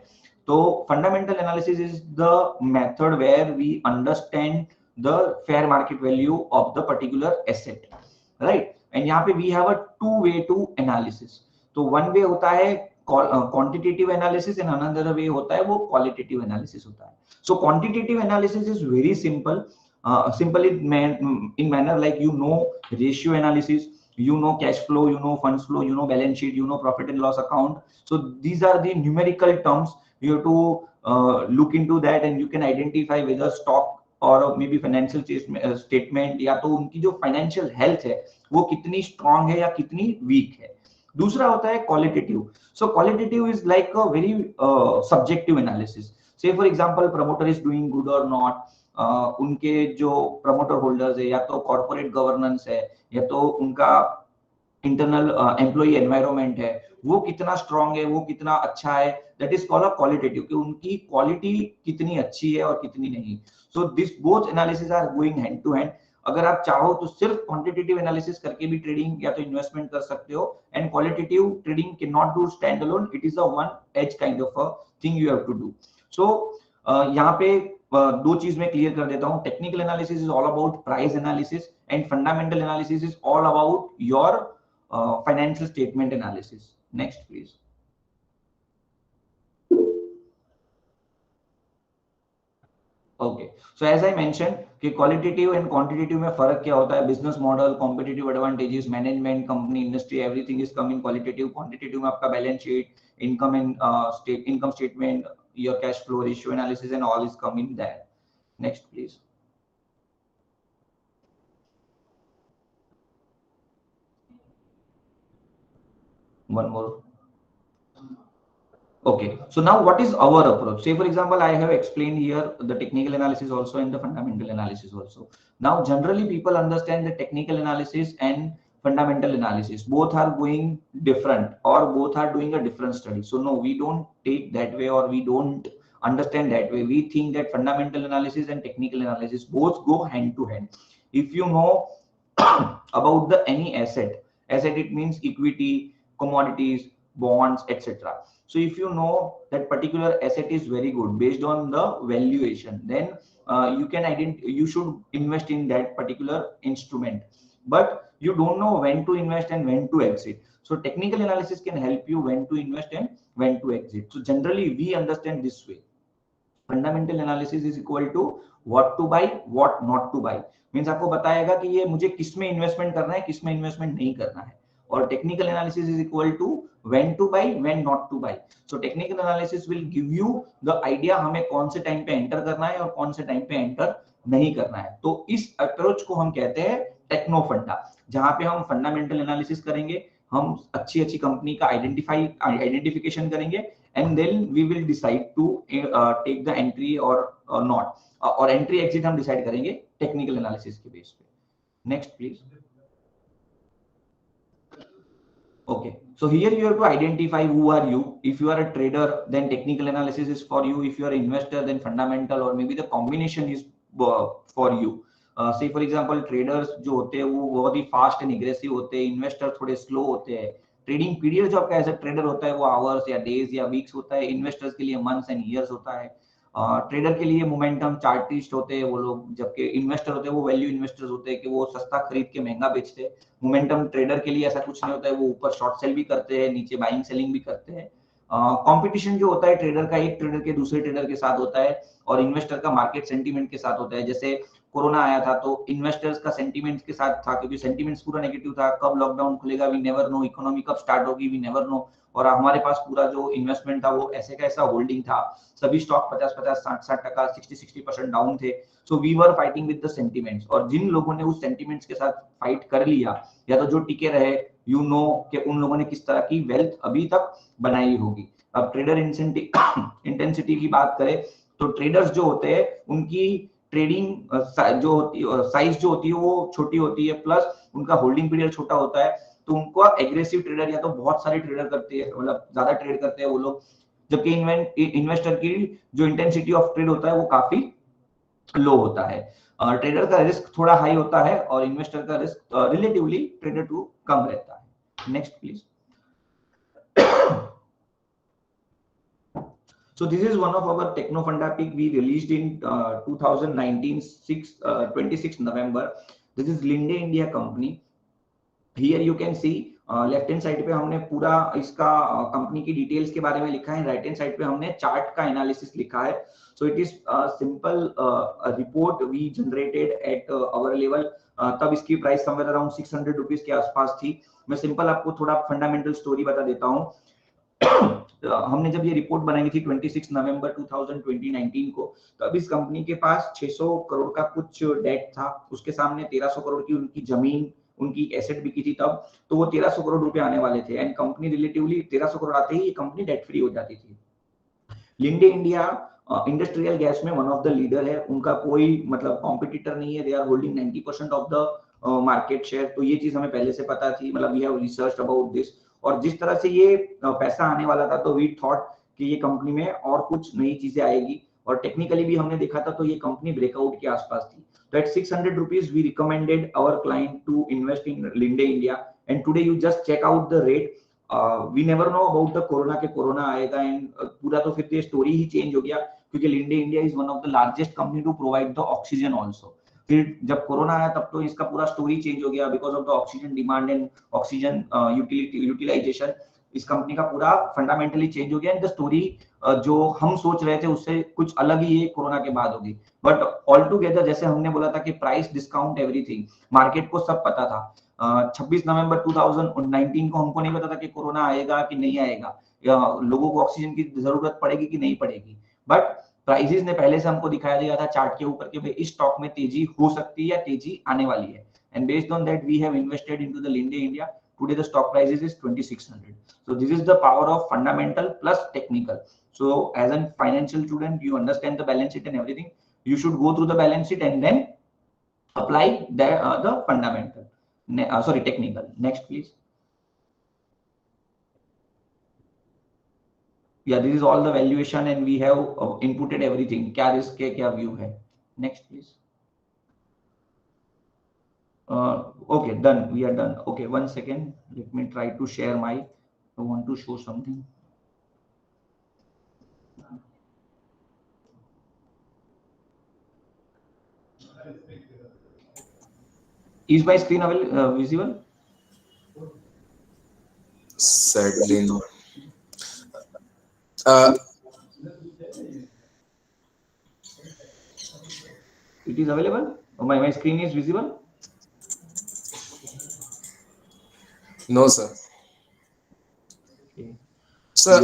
तो fundamental analysis is the method where we understand the fair market value of the particular asset, right. And यहाँ पे we have a two way to analysis. तो वन वे होता है quantitative analysis and another way होता है वो qualitative analysis होता है। So quantitative analysis is very simple, simple in manner like you know ratio analysis, you know cash flow, you know funds flow, you know balance sheet, you know profit and loss account. So these are the numerical terms, you have to look into that and you can identify whether stock or maybe financial statement या तो उनकी जो financial health है वो कितनी strong है या कितनी weak है। दूसरा होता है qualitative. So qualitative is like a very subjective analysis. Say for example promoter is doing good or not, उनके जो प्रमोटर होल्डर्स है या तो कॉर्पोरेट गवर्नेंस है या तो उनका इंटरनल एम्प्लॉय एनवायरनमेंट है वो कितना स्ट्रांग है, वो कितना अच्छा है, that is called a qualitative, कि उनकी क्वालिटी कितनी अच्छी है और कितनी नहीं। So this both analysis are going hand to hand. अगर आप चाहो तो सिर्फ क्वांटिटेटिव एनालिसिस करके भी ट्रेडिंग या तो इन्वेस्टमेंट कर सकते हो and qualitative trading can not do stand alone, it is a one edge kind of a thing you have to do. So यहाँ पे दो चीज मैं क्लियर कर देता हूँ, technical analysis is all about price analysis and fundamental analysis is all about your financial statement analysis. Next please. Okay, so as I mention कि qualitative and quantitative में फर्क क्या होता है, business model, competitive advantages, management, company, industry, everything is come in qualitative. Quantitative में आपका balance sheet, income and income statement, your cash flow, ratio analysis and all is come in that. Next please. One more. Okay, so now what is our approach? Say for example, I have explained here the technical analysis also and the fundamental analysis also. Now generally people understand the technical analysis and fundamental analysis, both are going different or both are doing a different study. So no, we don't take that way or we don't understand that way. We think that fundamental analysis and technical analysis both go hand to hand. If you know about the any asset, it means equity, commodities, bonds, etc. So if you know that particular asset is very good based on the valuation, then you should invest in that particular instrument. But you don't know when to invest and when to exit. So technical analysis can help you when to invest and when to exit. So generally we understand this way. Fundamental analysis is equal to what to buy, what not to buy. Means आपको बताएगा कि ये मुझे किस में investment करना है, किस में इन्वेस्टमेंट नहीं करना है। और technical analysis is equal to when to buy, when not to buy. So technical analysis will give you the idea हमें कौन से टाइम पे एंटर करना है और कौन से टाइम पे एंटर नहीं करना है। तो इस अप्रोच को हम कहते हैं टेक्नो फंडा, जहां पे हम फंडामेंटल एनालिसिस करेंगे, हम अच्छी अच्छी कंपनी का आइडेंटिफिकेशन करेंगे and then we will decide to take the entry or not, और entry exit हम decide करेंगे technical analysis के base पे। Next please. Okay, so here you have to identify who are you. If you are a trader, then technical analysis is for you. If you are an investor, then fundamental or maybe the combination is for you. Say for example, traders जो होते हैं वो बहुत ही fast and aggressive होते हैं, investors थोड़े slow होते हैं। ट्रेडिंग पीरियड जो आपका एज अ ट्रेडर होता है वो आवर्स या डेज या वीक्स होता है, इन्वेस्टर्स के लिए मंथ्स एंड ईयर्स होता है। ट्रेडर के लिए मोमेंटम चार्टिस्ट होते हैं वो लोग, जबकि इन्वेस्टर होते हैं वो वैल्यू इन्वेस्टर्स होते हैं कि वो सस्ता खरीद के महंगा बेचते हैं। मोमेंटम ट्रेडर के लिए ऐसा कुछ नहीं होता है, वो ऊपर शॉर्ट सेल भी करते हैं, नीचे बाइंग सेलिंग भी करते हैं। कंपटीशन जो होता है ट्रेडर का एक ट्रेडर के दूसरे ट्रेडर के साथ होता है और इन्वेस्टर का मार्केट सेंटीमेंट के साथ होता है। जैसे कोरोना आया था तो इन्वेस्टर्स का सेंटीमेंट के साथ था, क्योंकि सेंटीमेंट्स पूरा नेगेटिव था। कब लॉकडाउन खुलेगा वी नेवर नो, इकोनॉमी कब स्टार्ट होगी वी नेवर नो। और हमारे पास पूरा जो इन्वेस्टमेंट था वो ऐसे का ऐसा होल्डिंग था, सभी स्टॉक 50-50, 60-60%, 60% डाउन थे। So we were fighting with the sentiments, और जिन लोगों ने उस सेंटीमेंट्स के साथ फाइट कर लिया या तो जो टिके रहे, यू नो कि उन लोगों ने किस तरह की वेल्थ अभी तक बनाई होगी। अब ट्रेडर इंटेंसिटी की बात करें तो ट्रेडर्स जो होते हैं उनकी ट्रेडिंग जो होती है, साइज जो होती है वो छोटी होती है, प्लस उनका होल्डिंग पीरियड छोटा होता है। तो उनको एग्रेसिव ट्रेडर या तो बहुत सारे ट्रेडर करते हैं, मतलब ज्यादा ट्रेड करते हैं वो लोग, जबकि इन्वेस्टर की जो इंटेंसिटी ऑफ ट्रेड होता है वो काफी लो होता है। ट्रेडर का रिस्क थोड़ा हाई होता है और इन्वेस्टर का रिस्क रिलेटिवली ट्रेडर टू कम रहता है। Next please. So this is one of our Techno Funda pick we released in 2019 26 November. This is Linde India company. Here you can see left hand side पे हमने पूरा इसका company की details के बारे में लिखा है, राइट हैंड साइड पे हमने चार्ट का एनालिसिस लिखा है। So it is simple report we generated at our level. तब इसकी प्राइस समवेयर अराउंड 600 रुपीस के आसपास थी। मैं सिंपल आपको थोड़ा फंडामेंटल स्टोरी बता देता हूँ। हमने जब ये रिपोर्ट बनाई थी 26 नवंबर 2019 को, तब इस कंपनी के पास 600 करोड़ का कुछ डेट था, उसके सामने 1300 करोड़ की उनकी जमीन, उनकी एसेट बिकी थी तब, तो वो 1300 करोड़ रुपए आने वाले थे एंड कंपनी रिलेटिवली 1300 करोड़ आते ही ये कंपनी डेट फ्री हो जाती थी। लिंडे इंडिया इंडस्ट्रियल गैस में वन ऑफ द लीडर है, उनका कोई मतलब कॉम्पिटिटर नहीं है, they are holding 90% of the market share. तो ये चीज हमें पहले से पता थी, मतलब we have researched about this. और जिस तरह से ये पैसा आने वाला था तो वी थॉट कि ये कंपनी में और कुछ नई चीजें आएगी, और टेक्निकली भी हमने देखा था तो ये कंपनी ब्रेकआउट के आसपास थी। तो eight 600 rupees we recommended our client to invest in Linde India, and today you just check out the rate. We never know about the corona के कोरोना आएगा एंड पूरा तो फिर ये स्टोरी ही चेंज हो गया, क्योंकि Linde India is one of the largest company to provide the oxygen also. फिर जब कोरोना आया तब तो इसका पूरा स्टोरी चेंज हो गया because of the oxygen demand and oxygen utilization. इस कंपनी का पूरा फंडामेंटली चेंज हो गया एंड द स्टोरी जो हम सोच रहे थे उससे कुछ अलग ही ये कोरोना के बाद होगी। बट ऑल टुगेदर जैसे हमने बोला था कि प्राइस डिस्काउंट एवरीथिंग, मार्केट को सब पता था। 26 नवंबर 2019 को हमको नहीं पता था कि कोरोना आएगा कि नहीं आएगा, या लोगों को ऑक्सीजन की जरूरत पड़ेगी कि नहीं पड़ेगी। बट प्राइसेस ने पहले से हमको दिखाया दिया था चार्ट के ऊपर कि भाई इस स्टॉक में तेजी हो सकती है या तेजी आने वाली है। And based on that we have invested into the Linde India. Today the stock prices is 2600. So this is the power of fundamental plus technical. So as a financial student, you understand the balance sheet and everything. You should go through the balance sheet and then apply the fundamental. Sorry, technical. Next, please. Yeah, this is all the valuation and we have inputted everything. क्या risk है, क्या view है. Next, please. Okay, done. We are done. Okay, 1 second. Let me try to share my. I want to show something. Is my screen visible? Sadly not. It is available. My screen is visible. No, sir. Okay. Sir,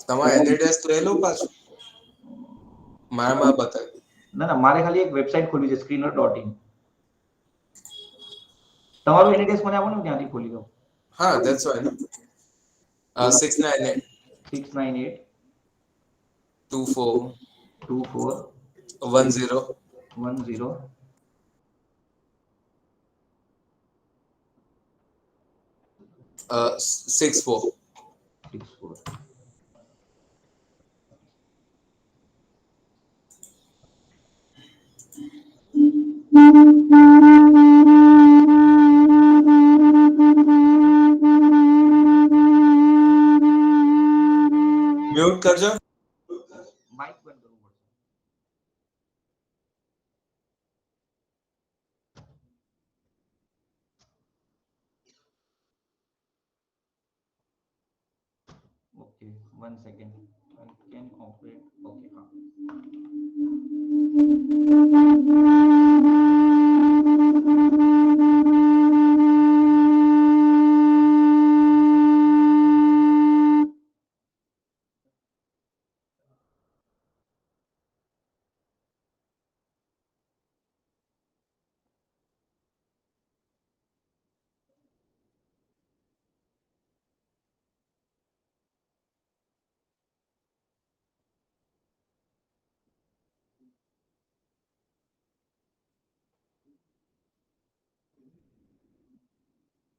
તમારે NADS તો એ લો પાછું મારામાં બતાવી. ના ના, મારે ખાલી એક વેબસાઇટ ખોલવી છે screener.in. તમારું NADS મને આપો ને, ત્યાંથી ખોલી દો. હા, that's why no. 698 698 24 24 10 10 64. 64. म्यूट करजो. माइक बंद करो. Okay, 1 second. I can operate. Okay, हाँ.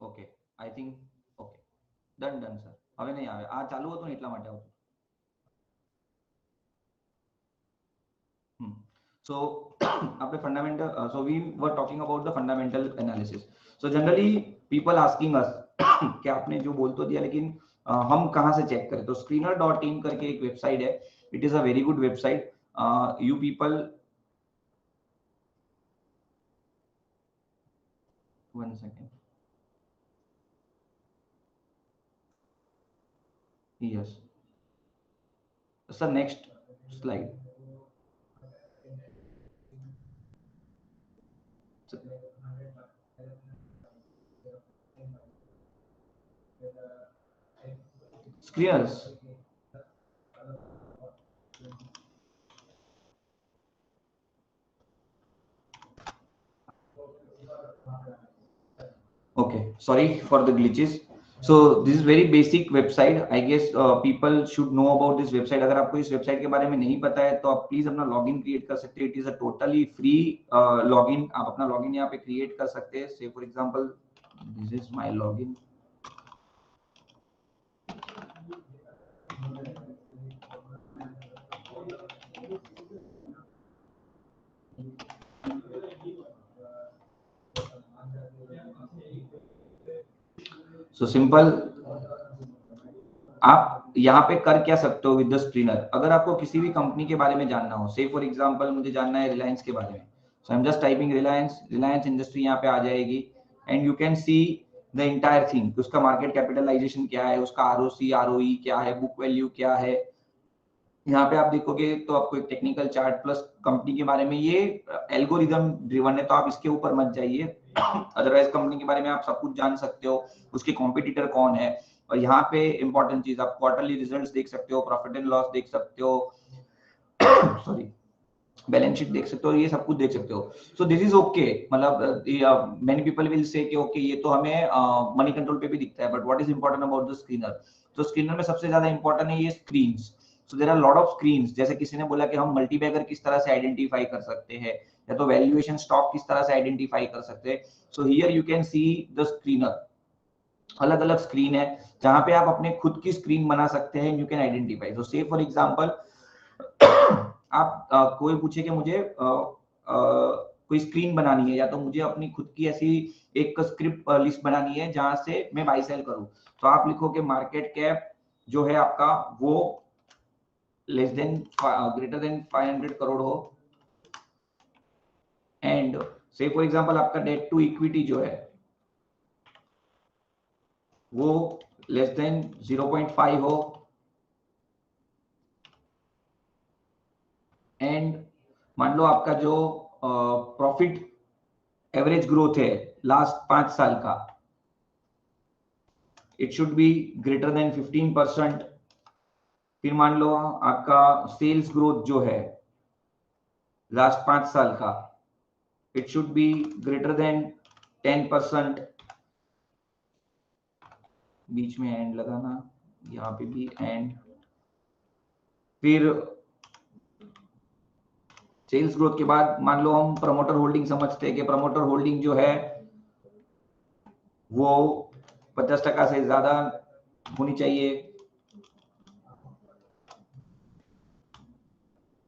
Okay, I think okay, done done sir. હવે નહીં આવે, આ ચાલુ હતું ને એટલા માટે આવતું. So આપણે fundamental, so we were talking about the fundamental analysis. So generally people asking us कि आपने जो बोल तो दिया लेकिन हम कहाँ से चेक करें. तो screener.in करके एक वेबसाइट है. It is a very good website. You people, 1 second. Yes. Sir, next slide. Screeners. Okay, sorry for the glitches. So this is very basic website. I guess people should know about this website. अगर आपको इस website के बारे में नहीं पता है तो आप प्लीज अपना लॉगिन क्रिएट कर सकते हैं. It is a totally free login. आप अपना लॉगिन यहाँ पे क्रिएट कर सकते हैं. Say for example this is my login. So simple. आप यहाँ पे कर क्या सकते हो विद द स्क्रीनर. अगर आपको किसी भी कंपनी के बारे में जानना हो, से फॉर एग्जांपल मुझे जानना है रिलायंस के बारे में, so I am just typing Reliance. Reliance industry यहाँ पे आ जाएगी and you can see the entire thing, उसका मार्केट कैपिटलाइजेशन क्या है, उसका आरओसी आरओई क्या है, बुक वैल्यू क्या है। यहाँ पे आप देखोगे तो आपको एक टेक्निकल चार्ट प्लस कंपनी के बारे में, ये एल्गोरिदम ड्रिवन है तो आप इसके ऊपर मत जाइए। अदरवाइज कंपनी के बारे में आप सब कुछ जान सकते हो, उसके कॉम्पिटिटर कौन है। और यहाँ पे इंपॉर्टेंट चीज, आप क्वार्टरली रिजल्ट्स देख सकते हो, प्रॉफिट एंड लॉस देख सकते हो, सॉरी बैलेंस शीट देख सकते हो, ये सब कुछ देख सकते हो। सो दिस इज ओके, मतलब मेनी पीपल विल से कि ओके ये तो हमें मनी कंट्रोल पे भी दिखता है, but what is important about the screener. तो स्क्रीनर में सबसे ज्यादा इंपॉर्टेंट है ये screens. So there are lot of screens, जैसे किसी ने बोला कि हम मल्टीबैगर किस तरह से आइडेंटिफाई कर सकते हैं, या तो वैल्यूएशन स्टॉक किस तरह से आइडेंटिफाई कर सकते हैं। So here you can see the screener, अलग अलग स्क्रीन है जहां पे आप अपने खुद की स्क्रीन बना सकते हैं, यू कैन आइडेंटिफाई। सो से फॉर एग्जांपल आप कोई पूछे कि मुझे कोई स्क्रीन बनानी है, या तो मुझे अपनी खुद की ऐसी एक स्क्रिप्ट लिस्ट बनानी है जहां से मैं बाय सेल करूं, तो आप लिखो कि मार्केट कैप जो है आपका वो less than greater than 500 crore हो, एंड से फॉर एग्जांपल आपका डेट टू इक्विटी जो है वो लेस देन 0.5 हो, एंड मान लो आपका जो प्रॉफिट एवरेज ग्रोथ है लास्ट 5 साल का, it should be greater than 15%। फिर मान लो आपका सेल्स ग्रोथ जो है लास्ट 5 साल का, it should be greater than 10%। बीच में एंड लगाना, यहाँ पे भी एंड। फिर सेल्स ग्रोथ के बाद मान लो हम प्रमोटर होल्डिंग समझते हैं कि प्रमोटर होल्डिंग जो है वो 50% से ज्यादा होनी चाहिए,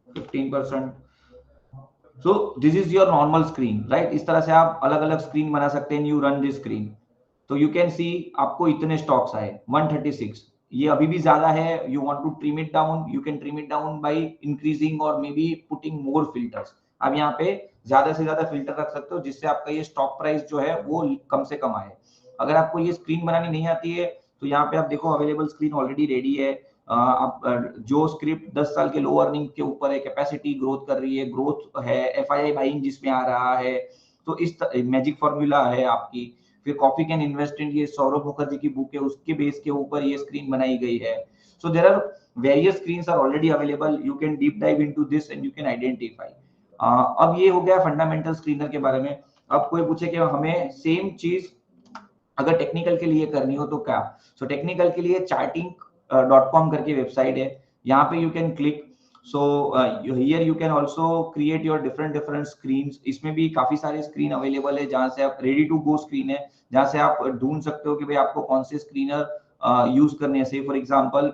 15%। सो this is your normal screen, right. इस तरह से आप अलग अलग स्क्रीन बना सकते हैं, यू रन दिस स्क्रीन। तो यू कैन सी आपको इतने स्टॉक्स आए 136, ये अभी भी ज्यादा है, you want to trim it down, you can trim it down by increasing और maybe putting more filters. आप यहाँ पे ज्यादा से ज्यादा फिल्टर रख सकते हो जिससे आपका ये स्टॉक प्राइस जो है वो कम से कम आए। अगर आपको ये स्क्रीन बनानी नहीं आती है तो यहाँ पे आप देखो अवेलेबल स्क्रीन ऑलरेडी रेडी है। आप जो स्क्रिप्ट 10 साल के लो अर्निंग के ऊपर है, कैपेसिटी ग्रोथ कर रही है, ग्रोथ है, एफआईआई बाइंग जिसमें आ रहा है, तो इस मैजिक फॉर्मूला है आपकी। फिर कॉफी कैन इन्वेस्ट इन, ये सौरभ मुखर्जी की बुक है, उसके बेस के ऊपर ये स्क्रीन बनाई गई है। So there are various screens are already available, you can deep dive into this and you can identify. अब ये हो गया फंडामेंटल स्क्रीनर के बारे में। अब कोई पूछे कि हमें सेम चीज अगर टेक्निकल के लिए करनी हो तो क्या। सो टेक्निकल के लिए charting.com करके वेबसाइट है, यहाँ पे you can click. So here you can also create your different screens. इसमें भी काफी सारे स्क्रीन अवेलेबल है जहां से आप रेडी टू गो स्क्रीन है, जहां से आप ढूंढ सकते हो कि भाई आपको कौन से स्क्रीनर यूज करने हैं। Say for example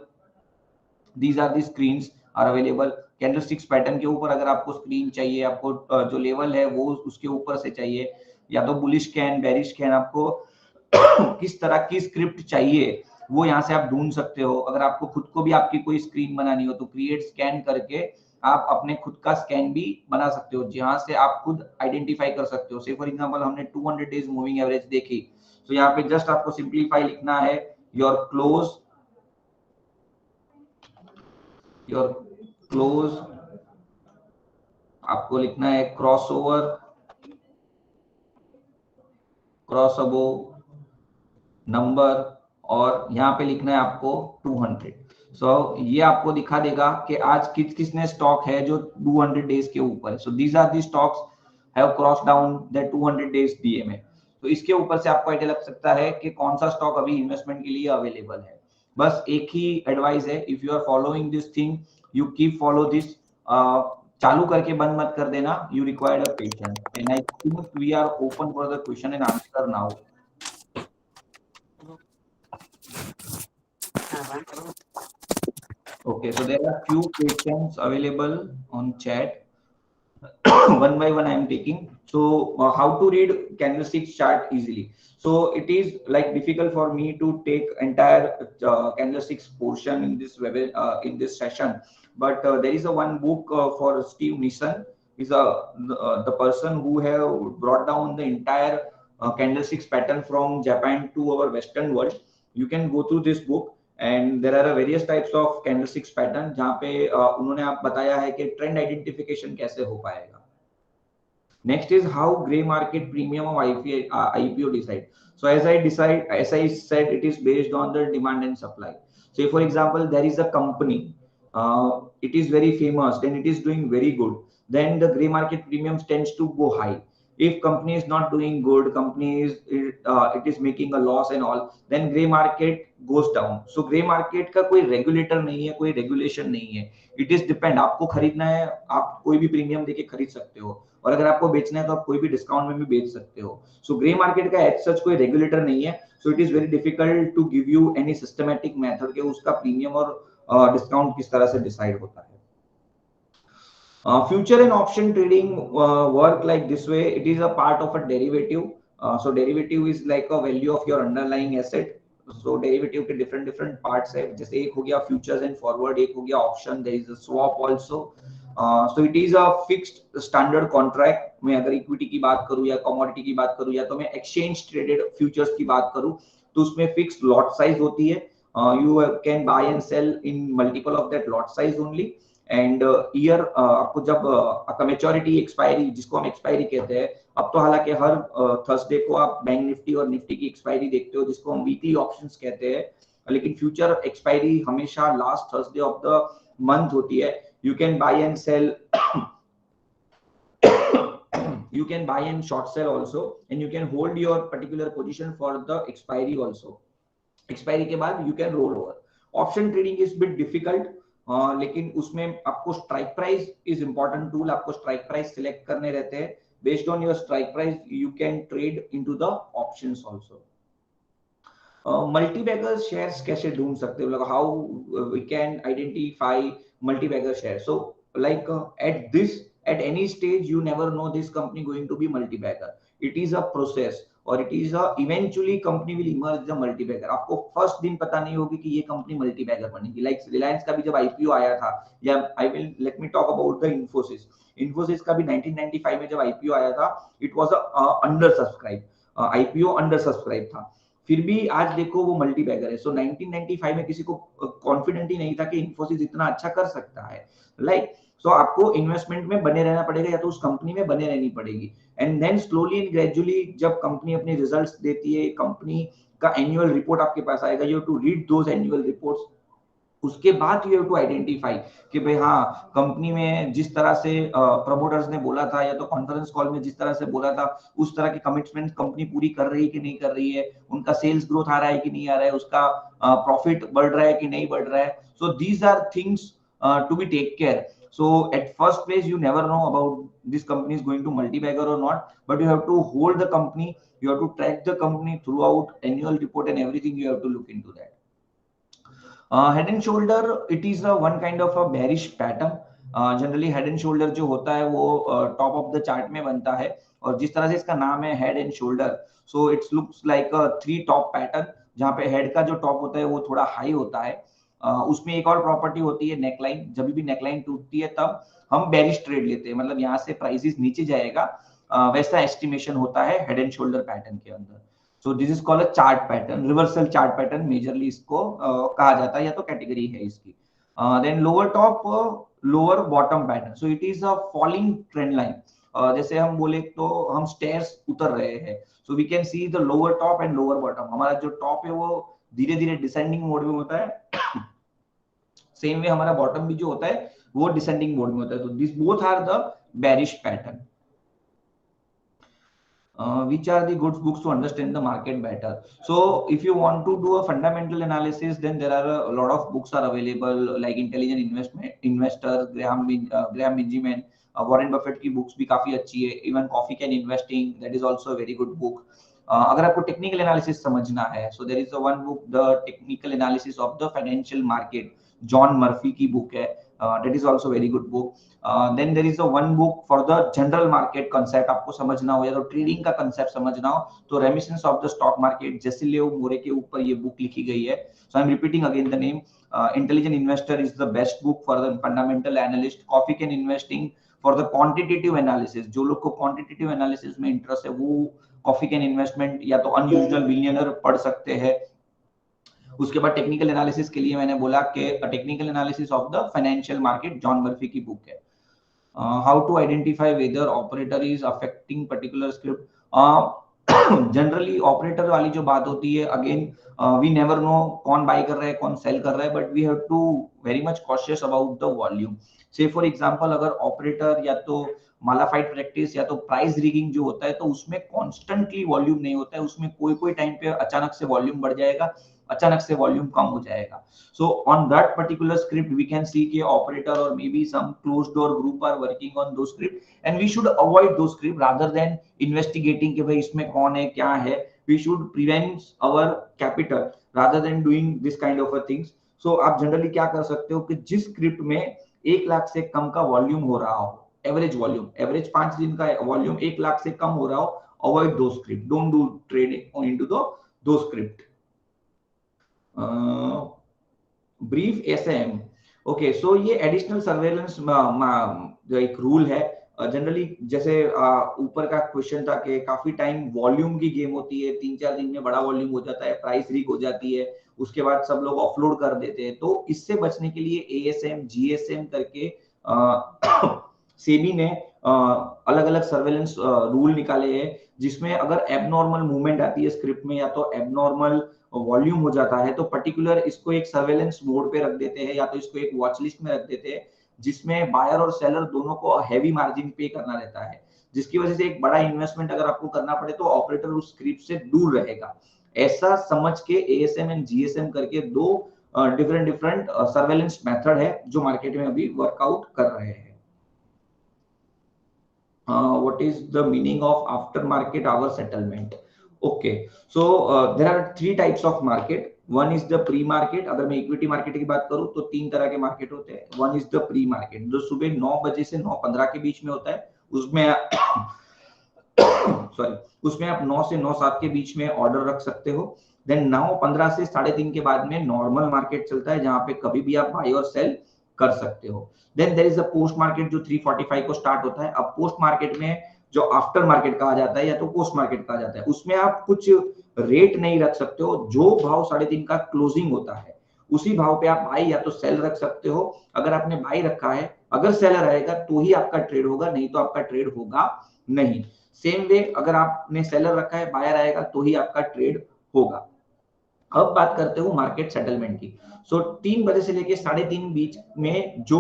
these are the screens are available. Candlesticks pattern के ऊपर अगर आपको स्क्रीन चाहिए, आपको जो लेवल है वो उसके ऊपर से चाहिए, या तो बुलिश कैन बेरिश कैन, आपको किस तरह की स्क्रिप्ट चाहिए वो यहाँ से आप ढूंढ सकते हो। अगर आपको खुद को भी आपकी कोई स्क्रीन बनानी हो तो क्रिएट स्कैन करके आप अपने खुद का स्कैन भी बना सकते हो, जहां से आप खुद आइडेंटिफाई कर सकते हो। से फॉर एग्जांपल हमने 200 डेज मूविंग एवरेज देखी, तो यहाँ पे जस्ट आपको सिंपलीफाई लिखना है योर क्लोज, आपको लिखना है क्रॉस अबोव नंबर, और यहाँ पे लिखना है आपको 200। सो ये आपको दिखा देगा कि आज किसने स्टॉक है जो 200 डेज के ऊपर है। So these are the stocks have cross down that 200 days DA में। तो इसके ऊपर से आपको आइडिया लग सकता है कि कौन सा स्टॉक अभी इन्वेस्टमेंट के लिए अवेलेबल है। बस एक ही एडवाइस है, if you are following this thing you keep follow this. चालू करके बंद मत कर देना, you required a patience. And I think we are open for the question and answer now. Okay, so there are few questions available on chat. One by one I am taking. So how to read candlestick chart easily. So it is like difficult for me to take entire candlesticks portion in this in this session, but there is a one book for Steve Nissen. Is the person who have brought down the entire candlesticks pattern from Japan to our Western world. You can go through this book and there are various types of candlesticks pattern जहाँ पे उन्होंने आप बताया है कि trend identification कैसे हो पाएगा. Next is how gray market premium of IPO decide. So as I said, it is based on the demand and supply. Say for example, there is a company, it is very famous, then it is doing very good. Then the gray market premiums tends to go high. If company is not doing good, company is it is making a loss and all, then gray market goes down. So gray market का कोई regulator नहीं है, कोई regulation नहीं है. It is depend. आपको खरीदना है, आप कोई भी प्रीमियम देके खरीद सकते हो, और अगर आपको बेचना है तो आप कोई भी डिस्काउंट में भी बेच सकते हो. सो ग्रे मार्केट का एज सच कोई रेगुलेटर नहीं है. So it is very difficult to give you any systematic method के उसका प्रीमियम और डिस्काउंट किस तरह से डिसाइड होता है. Future and option trading work like this way. It is a part of a derivative. So derivative is like a value of your underlying asset. So derivative के different parts है. जैसे एक हो गया futures and forward, एक हो गया option. There is a swap also. So it is a fixed standard contract. मैं अगर इक्विटी की बात करूँ या कमोडिटी की बात करूँ या तो मैं एक्सचेंज ट्रेडेड फ्यूचर्स की बात करूँ तो उसमें फिक्स्ड लॉट साइज होती है. You can buy and sell in multiple of that lot size only. And year आपको जब मैच्योरिटी एक्सपायरी जिसको हम एक्सपायरी कहते हैं, अब तो हालांकि हर थर्सडे को आप बैंक निफ्टी और निफ्टी की एक्सपायरी देखते हो जिसको हम वीकली ऑप्शंस कहते हैं, लेकिन फ्यूचर एक्सपायरी हमेशा last Thursday of the month होती है. You can buy and sell, you can buy and short sell also, and you can hold your particular position for the expiry also. expiry के बाद you can roll over. Option trading is bit difficult, लेकिन उसमें आपको strike price is important tool. आपको strike price select करने रहते हैं. Based on your strike price you can trade into the options also. Multibagger shares कैसे ढूंढ सकते हो, मतलब how we can identify multibagger share. So like at any stage you never know this company going to be multi-bagger. It is a process और it is a eventually company will emerge the multi-bagger. आपको first दिन पता नहीं होगी कि ये company multi-bagger बनेगी. Like Reliance का भी जब आईपीओ आया था, या I will let me talk about the Infosys का भी 1995 में जब आईपीओ आया था, it was a under subscribe IPO, under subscribe था. फिर भी आज देखो वो मल्टी-बैगर है. सो 1995 में किसी को कॉन्फिडेंट ही नहीं था कि इन्फोसिस इतना अच्छा कर सकता है. लाइक सो आपको इन्वेस्टमेंट में बने रहना पड़ेगा या तो उस कंपनी में बने रहनी पड़ेगी. And then slowly and gradually जब कंपनी अपने रिजल्ट्स देती है, कंपनी का एनुअल रिपोर्ट आपके पास आएगा, you have to read those annual reports. उसके बाद यू हैव टू आइडेंटिफाई कि भाई हाँ, कंपनी में जिस तरह से प्रमोटर्स ने बोला था या तो कॉन्फ्रेंस कॉल में जिस तरह से बोला था उस तरह की कमिटमेंट कंपनी पूरी कर रही है कि नहीं कर रही है, उनका सेल्स ग्रोथ आ रहा है कि नहीं आ रहा है, उसका प्रॉफिट बढ़ रहा है कि नहीं बढ़ रहा है. So these are things to be take care. So at first place you never know about this company is going to multi-bagger or not, but you have to hold the company, you have to track the company throughout annual report and everything. You have to look into that. Head and shoulder, it is a one kind of a bearish pattern. Generally head and shoulder जो होता है वो top of the chart में बनता है, और जिस तरह से इसका नाम है head and shoulder, so it looks like a three top pattern जहाँ पे head का जो top होता है वो थोड़ा high होता है. उसमें एक और प्रॉपर्टी होती है नेकलाइन. जब भी नेकलाइन टूटती है तब हम बेरिश ट्रेड लेते हैं, मतलब यहाँ से प्राइसेस नीचे जाएगा, वैसा एस्टिमेशन होता है हेड एंड शोल्डर पैटर्न के अंदर. So this is called a chart pattern, reversal chart pattern majorly इसको कहा जाता है, या तो कैटेगरी है इसकी. Then lower top lower bottom pattern. So it is a falling trend line. जैसे हम बोले तो हम स्टेयर्स उतर रहे हैं. So we can see the lower top and lower bottom. हमारा जो टॉप है वो धीरे धीरे डिसेंडिंग मोड में होता है, सेम वे हमारा बॉटम भी जो होता है वो डिसेंडिंग मोड में होता है. तो this both are the bearish pattern. Which are the good books to understand the market better? So if you want to do a fundamental analysis, then there are a lot of books are available like Intelligent Investor, Graham Benjamin, Warren Buffett की books भी काफी अच्छी है. Even Coffee Can Investing, that is also a very good book. अगर आपको technical analysis समझना है, so there is a one book, the technical analysis of the financial market, John Murphy की बुक है, that is also very good book. Then there is a one book for the general market concept. आपको समझना हो या तो trading का concept समझना हो तो reminiscences of the stock market जेसिलियो मोरे के ऊपर ये बुक लिखी गई है. So I am repeating again the name. Intelligent investor is the best book for the fundamental analyst. Coffee can investing for the quantitative analysis. जो लोग को क्वांटिटेटिव एनालिसिस में इंटरेस्ट है वो कॉफी कैन इन्वेस्टमेंट या तो अनयूजुअल बिलियनर पढ़ सकते हैं। उसके बाद टेक्निकल एनालिसिस के लिए मैंने बोला कि technical analysis of the financial market, John Murphy की बुक है। How to identify whether operator is affecting particular script. Generally operator वाली जो बात होती है, अगेन वी नेवर नो कौन बाय कर रहा है कौन सेल कर रहा है, but we have to very much cautious about the volume. Say for example अगर ऑपरेटर या तो मालाफाइड प्रैक्टिस या तो प्राइस रिगिंग जो होता है, तो उसमें कॉन्स्टेंटली वॉल्यूम नहीं होता है, उसमें कोई कोई टाइम पे अचानक से वॉल्यूम बढ़ जाएगा, अचानक से वॉल्यूम कम हो जाएगा। So on that particular script we can see कि operator or maybe some closed door group are working on those script and we should avoid those script rather than investigating कि भाई इसमें कौन है क्या है। We should prevent our capital rather than doing this kind of a things। So आप generally क्या कर सकते हो कि जिस स्क्रिप्ट में 1 लाख से कम का वॉल्यूम हो रहा हो, एवरेज वॉल्यूम, एवरेज 5 दिन का वॉल्यूम 1 लाख से कम हो रहा हो, अवॉइड दो script, don't do trading into दो स्क्रिप्ट। ब्रीफ एसएम, ओके, सो ये एडिशनल सर्वेलेंस जो एक रूल है। जनरली जैसे ऊपर का क्वेश्चन था कि काफी टाइम वॉल्यूम की गेम होती है, 3-4 दिन में बड़ा वॉल्यूम हो जाता है, प्राइस रीक हो जाती है, उसके बाद सब लोग ऑफलोड कर देते हैं। तो इससे बचने के लिए एएसएम जीएसएम करके सेबी ने अलग अलग सर्वेलेंस रूल निकाले हैं, जिसमें अगर एबनॉर्मल मूवमेंट आती है स्क्रिप्ट में या तो एबनॉर्मल वॉल्यूम हो जाता है, तो पर्टिकुलर इसको एक सर्वेलेंस मोड पे रख देते हैं या तो इसको एक वॉच लिस्ट में रख देते हैं, जिसमें बायर और सेलर दोनों को हैवी मार्जिन पे करना रहता है, जिसकी वजह से एक बड़ा इन्वेस्टमेंट अगर आपको करना पड़े तो ऑपरेटर उस स्क्रिप्ट से दूर रहेगा। ऐसा समझ के एएसएम एंड जीएसएम करके दो डिफरेंट सर्वेलेंस मेथड है जो मार्केट में अभी वर्कआउट कर रहे हैं। What is the meaning of aftermarket hour settlement? Okay, so there are 3 types of market. One is the pre market। अगर मैं इक्विटी मार्केट की बात करूं तो 3 तरह के मार्केट होते हैं। One is the pre market जो सुबह 9 बजे से 9:15 के बीच में होता है, उसमें सॉरी उसमें आप 9 से 9:07 के बीच में ऑर्डर रख सकते हो। देन 9:15 से 3:30 के बाद में नॉर्मल मार्केट चलता है, जहां पे कभी भी आप बाय और सेल कर सकते हो। Then there is a post market जो 3:45 को स्टार्ट होता है। अब पोस्ट मार्केट में जो आफ्टर मार्केट कहा जाता है या तो पोस्ट मार्केट कहा जाता है, उसमें आप कुछ रेट नहीं रख सकते हो, जो भाव 3:30 का क्लोजिंग होता है उसी भाव पे आप बाय या तो सेल रख सकते हो। अगर आपने बाय रखा है, अगर सेलर आएगा तो ही आपका ट्रेड होगा, नहीं तो आपका ट्रेड होगा नहीं। सेम वे अगर आपने सेलर रखा है, बायर आएगा तो ही आपका ट्रेड होगा। अब बात करते हो मार्केट सेटलमेंट की। सो 3 बजे से लेके 3:30 बीच में जो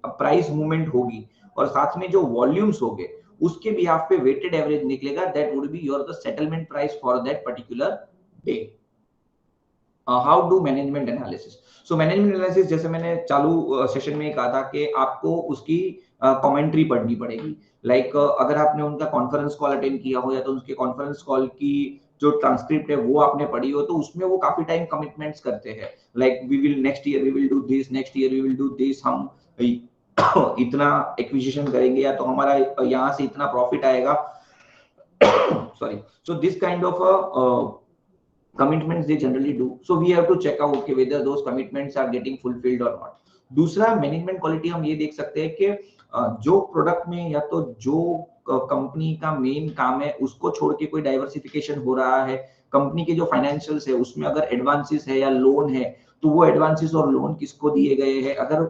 प्राइस मूवमेंट होगी और साथ में जो वॉल्यूम्स होंगे, उसके भी आप पे वेटेड एवरेज निकलेगा, that would be your the settlement price for that particular day. How do management analysis? So management analysis जैसे मैंने चालू सेशन में कहा था कि आपको उसकी कमेंट्री पढ़नी पड़ेगी। लाइक अगर आपने उनका कॉन्फ्रेंस कॉल अटेंड किया हो या तो उसके कॉन्फ्रेंस कॉल की जो ट्रांसक्रिप्ट है वो आपने पढ़ी हो, तो उसमें वो काफी टाइम कमिटमेंट्स करते हैं, like we will next year we will do this, next year we will do this, हम इतना एक्विजिशन करेंगे या तो हमारा यहाँ से इतना प्रॉफिट आएगा। Sorry, so this kind of commitments they generally do, so we have to check out okay whether those commitments are getting fulfilled or not। दूसरा मैनेजमेंट क्वालिटी हम ये देख सकते हैं कि जो प्रोडक्ट में या तो जो कंपनी का मेन काम है उसको छोड़ के कोई डाइवर्सिफिकेशन हो रहा है, कंपनी के जो फाइनेंशियल्स है उसमें अगर एडवांसेस है या लोन है तो वो एडवांसेस और लोन किसको दिए गए हैं, अगर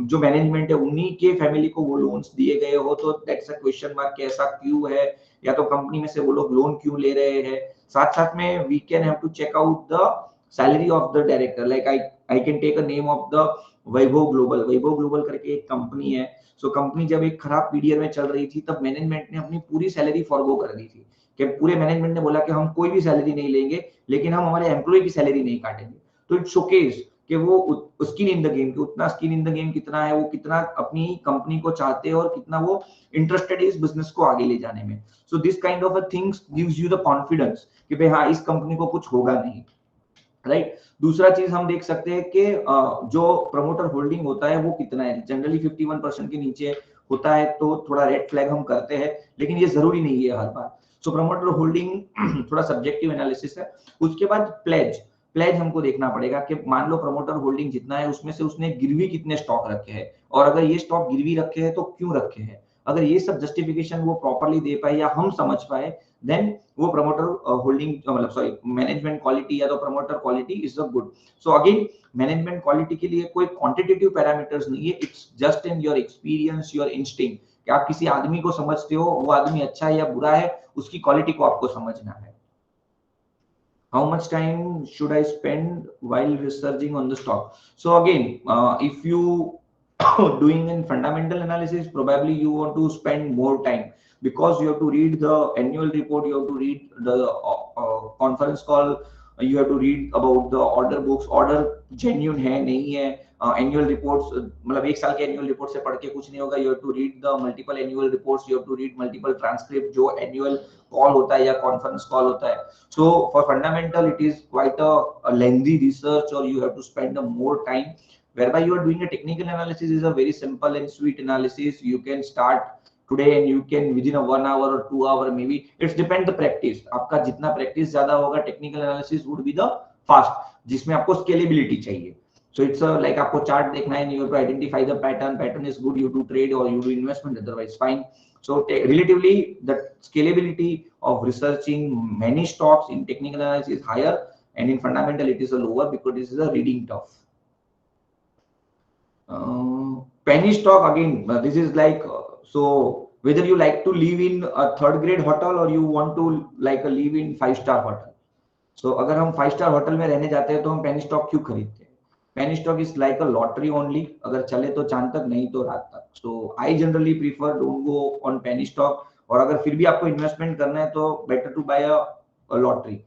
जो मैनेजमेंट है उन्हीं के फैमिली को वो लोन्स दिए गए हो तो दैट्स अ क्वेश्चन मार्क कि ऐसा क्यों है, या तो कंपनी में से वो लोग लोन क्यों ले रहे हैं। साथ साथ में we can have to check out the salary of the director, like I can take a name of the Vaibhav Global. Vaibhav Global करके एक कंपनी है। सो कंपनी जब एक खराब पीरियड में चल रही थी तब मैनेजमेंट ने अपनी पूरी सैलरी फॉरगो कर दी थी, कि पूरे मैनेजमेंट ने बोला कि हम कोई भी सैलरी नहीं लेंगे लेकिन हम हमारे एम्प्लॉय की सैलरी नहीं काटेंगे। तो इट शोकेस कि वो स्किन इन द गेम, कि उतना स्किन इन द गेम कितना है, वो कितना अपनी कंपनी को चाहते हैं और कितना वो इंटरेस्टेड है इस बिजनेस को आगे ले जाने में। सो this kind of a things gives you the confidence कि भाई हाँ इस कंपनी को कुछ होगा नहीं, राइट। दूसरा चीज हम देख सकते हैं कि जो प्रमोटर होल्डिंग होता है वो कितना है, जनरली 51% के नीचे होता है तो थोड़ा रेड फ्लैग हम करते हैं, लेकिन ये जरूरी नहीं है हर बार। सो प्रमोटर होल्डिंग थोड़ा सब्जेक्टिव एनालिसिस है। उसके बाद प्लेज हमको देखना पड़ेगा कि मान लो प्रमोटर होल्डिंग जितना है उसमें से उसने गिरवी कितने स्टॉक रखे हैं, और अगर ये स्टॉक गिरवी रखे हैं तो क्यों रखे हैं। अगर ये सब जस्टिफिकेशन वो प्रॉपर्ली दे पाए या हम समझ पाए, देन वो प्रमोटर होल्डिंग मतलब सॉरी मैनेजमेंट क्वालिटी या तो promoter quality is a good. So again management quality के लिए कोई क्वांटिटेटिव पैरामीटर्स नहीं है, it's just in your experience, your instinct कि आप किसी आदमी को समझते हो वो आदमी अच्छा है या बुरा है, उसकी क्वालिटी को आपको समझना है. How much time should I spend while researching on the stock? So again, if you doing in fundamental analysis, probably you want to spend more time because you have to read the annual report, you have to read the conference call, you have to read about the order books, order genuine है नहीं है, annual reports मतलब एक साल के annual report से पढ़ के कुछ नहीं होगा. You have to read the multiple annual reports, you have to read multiple transcript जो एनुअल कॉल होता है या कॉन्फ्रेंस कॉल होता है. So for fundamental, it is quite a lengthy research, or you have to spend a more time. Whereby you are doing a technical analysis is a very simple and sweet analysis. You can start today and you can within a 1 hour or 2 hour maybe. It's depend the practice. आपका जितना practice ज़्यादा होगा, technical analysis would be the fast. जिसमें आपको scalability चाहिए. So it's like आपको chart देखना है, you have to identify the pattern. Pattern is good, you do trade or you do investment. Otherwise, fine. So relatively, the scalability of researching many stocks in technical analysis is higher, and in fundamental it is a lower because this is a reading tough. Penny stock again. This is like so whether you like to live in a 3rd grade hotel or you want to like live in 5-star hotel. So अगर हम 5-star hotel में रहने जाते हैं तो हम penny stock क्यों खरीदते हैं? Penny stock is like a lottery only. अगर चले तो चांद तक, नहीं तो रात तक. So I generally prefer don't go on penny stock. और अगर फिर भी आपको इन्वेस्टमेंट करना है तो better to buy a lottery.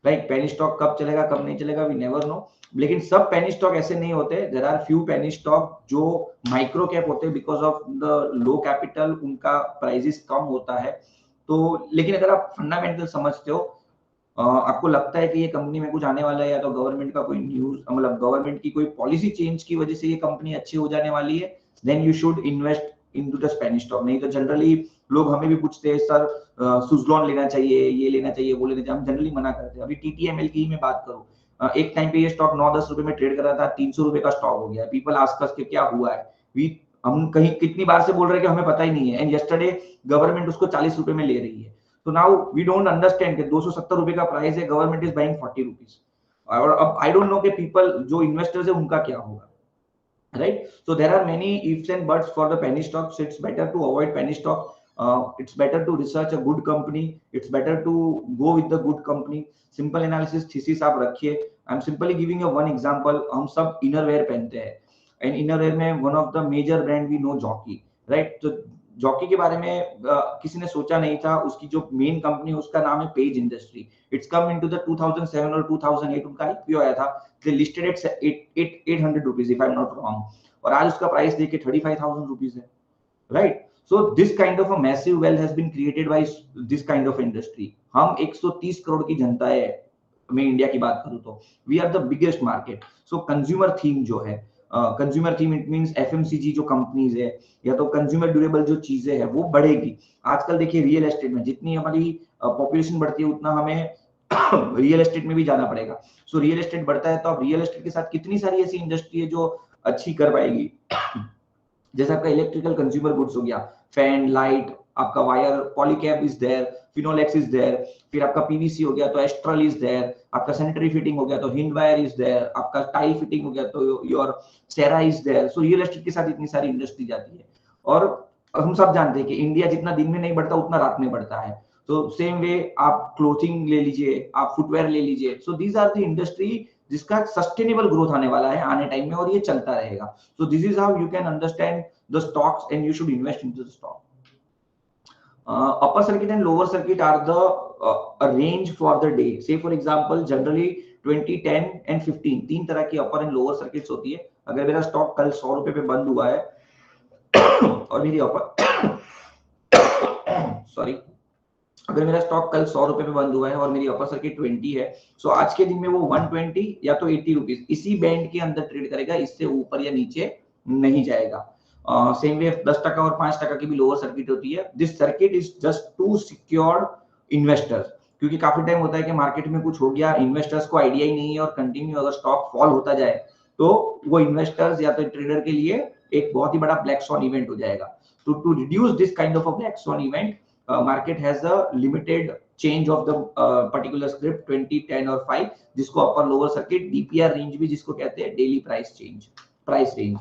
Right? Penny stock कब चलेगा कब नहीं चलेगा we never know. लेकिन सब penny stock ऐसे नहीं होते. There are few penny stock जो माइक्रो कैप होते हैं because of the low capital, उनका प्राइसेस कम होता है. तो लेकिन अगर आप फंडामेंटल समझते हो, आपको लगता है कि ये कंपनी में कुछ आने वाला है या तो गवर्नमेंट का कोई न्यूज मतलब गवर्नमेंट की कोई पॉलिसी चेंज की वजह से ये कंपनी अच्छी हो जाने वाली है, then you should invest into the Spanish stock. नहीं तो जनरली लोग हमें भी पूछते हैं सर सुजलॉन लेना चाहिए, ये लेना चाहिए, वो लेना चाहिए. हम जनरली मना करते हैं. अभी टीटीएमएल की ही मैं बात करूं, एक टाइम पे ये स्टॉक 9-10 रुपए में ट्रेड कर रहा था, 300 रुपए का स्टॉक हो गया. पीपल आस्क अस कि क्या हुआ है. हम कहीं कितनी बार से बोल रहे हैं कि हमें पता ही नहीं है, एंड यस्टरडे गवर्नमेंट उसको 40 रुपए में ले रही है. So now we don't understand कि 270 रुपए का प्राइस है, गवर्नमेंट इज बाइंग 40 रुपीस. और अब आई डोंट नो कि पीपल जो इन्वेस्टर्स है उनका क्या होगा, right. So there are many ifs and buts for the penny stock. So it's better to avoid penny stock. It's better to research a good company. It's better to go with the good company. Simple analysis thesis आप रखिए. I am simply giving a one example. हम सब innerwear पहनते हैं, and innerwear में one of the major brand we know Jockey, right. तो Jockey के बारे में किसी ने सोचा नहीं था. उसकी जो मेन कंपनी है उसका नाम है Page industry. It's come into the 2007 और 2008 उनका आईपीओ आया था. They listed at 800 rupees if I am not wrong, और आज उसका प्राइस देखिए 35,000 रुपीस है, right. So this kind of a massive wealth has been created by this kind of industry. हम 130 करोड़ की जनता है. मैं इंडिया की बात करूं तो we are the biggest market. So consumer theme जो है, consumer theme it means FMCG जो कंपनीज है या तो कंज्यूमर ड्यूरेबल जो चीजें है वो बढ़ेगी. आजकल देखिए रियल एस्टेट में जितनी हमारी पॉपुलेशन बढ़ती है उतना हमें रियल एस्टेट में भी जाना पड़ेगा. सो रियल एस्टेट बढ़ता है तो अब रियल एस्टेट के साथ कितनी सारी ऐसी इंडस्ट्री है जो अच्छी कर पाएगी. जैसे आपका इलेक्ट्रिकल कंज्यूमर गुड्स हो गया, फैन, लाइट, आपका wire, Polycab is there, Finolex is there. फिर आपका पीवीसी हो गया तो एस्ट्रल इज देयर. आपका सैनिटरी फिटिंग हो गया तो हिंडवायर इज देयर. आपका टाइल फिटिंग हो गया तो your Cera is there. So real estate के साथ इतनी सारी इंडस्ट्री जाती है. और हम सब जानते हैं कि इंडिया जितना दिन में नहीं बढ़ता उतना रात में बढ़ता है. तो सेम वे आप क्लोथिंग ले लीजिए, आप फुटवेयर ले लीजिए. So these are the industry जिसका सस्टेनेबल ग्रोथ आने वाला है आने टाइम में, और ये चलता रहेगा. सो this is how you can understand the stocks and you should invest into the stock. upper circuit and lower circuit are the a range for the day. Say for example generally 20, 10 and 15 तीन तरह की upper and lower circuits होती है. अगर मेरा stock कल 100 रुपए पे बंद हुआ है और मेरी सॉरी अगर मेरा स्टॉक कल 100 रुपए पे बंद हुआ है और मेरी अपर सर्किट 20 है, सो आज के दिन में वो 120 या तो 80 रुपीज इसी बैंड के अंदर ट्रेड करेगा. इससे ऊपर या नीचे नहीं जाएगा. सेम वे 10% और 5% की भी लोअर सर्किट होती है. This circuit is just to secure investors, क्योंकि काफी टाइम होता है कि मार्केट में कुछ हो गया, इन्वेस्टर्स को आइडिया ही नहीं है और कंटिन्यू अगर स्टॉक फॉल होता जाए तो वो इन्वेस्टर्स या तो ट्रेडर के लिए एक बहुत ही बड़ा ब्लैक स्वॉन इवेंट हो जाएगा. तो to reduce this kind of a black swan event, market has a limited change of the particular script 20, 10 और 5, जिसको upper lower circuit, DPR range भी जिसको कहते हैं daily price change, price range.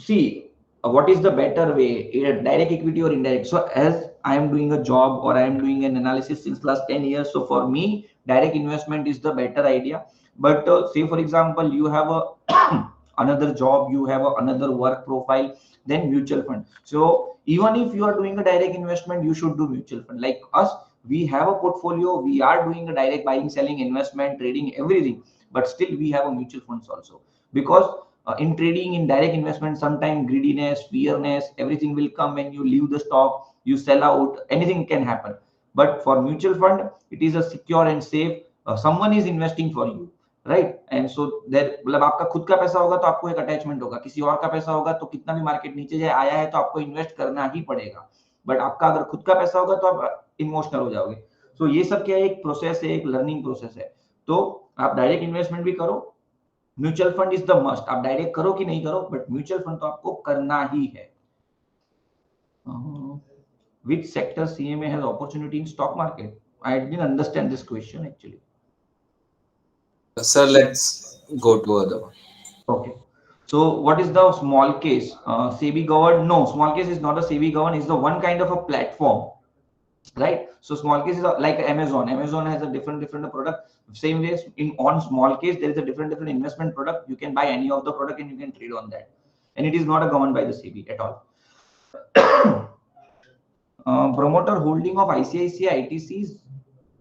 See, what is the better way, either direct equity or indirect? So as I am doing a job or I am doing an analysis since last 10 years, so for me direct investment is the better idea. But say for example you have a another job, you have another work profile, then mutual fund. So even if you are doing a direct investment, you should do mutual fund. Like us, we have a portfolio, we are doing a direct buying, selling, investment, trading, everything, but still we have a mutual funds also, because in trading, in direct investment, sometimes greediness, fearness, everything will come when you leave the stock, you sell out, anything can happen. But for mutual fund, it is a secure and safe. Someone is investing for you, right? And so there, मतलब आपका खुद का पैसा होगा तो आपको एक attachment होगा, किसी और का पैसा होगा तो कितना भी मार्केट नीचे जाए आया है तो आपको इन्वेस्ट करना ही पड़ेगा. बट आपका अगर खुद का पैसा होगा तो आप इमोशनल हो जाओगे. सो ये सब क्या है, एक प्रोसेस है, एक लर्निंग प्रोसेस है. तो आप डायरेक्ट इन्वेस्टमेंट भी करो, mutual fund is the must. आप डायरेक्ट करो कि नहीं करो, बट म्यूचुअल फंड तो आपको करना ही है. Which sector CMA has opportunity in stock market? I didn't understand this question actually. Sir, let's go to other one. Okay. So what is the small case? SEBI governed? No, small case is not a SEBI governed. It's the one kind of a platform, right? So small case is like Amazon. Amazon has a different product. Same way on small case, there is a different investment product. You can buy any of the product and you can trade on that. And it is not governed by the SEBI at all. Promoter holding of ICICI, ITCs,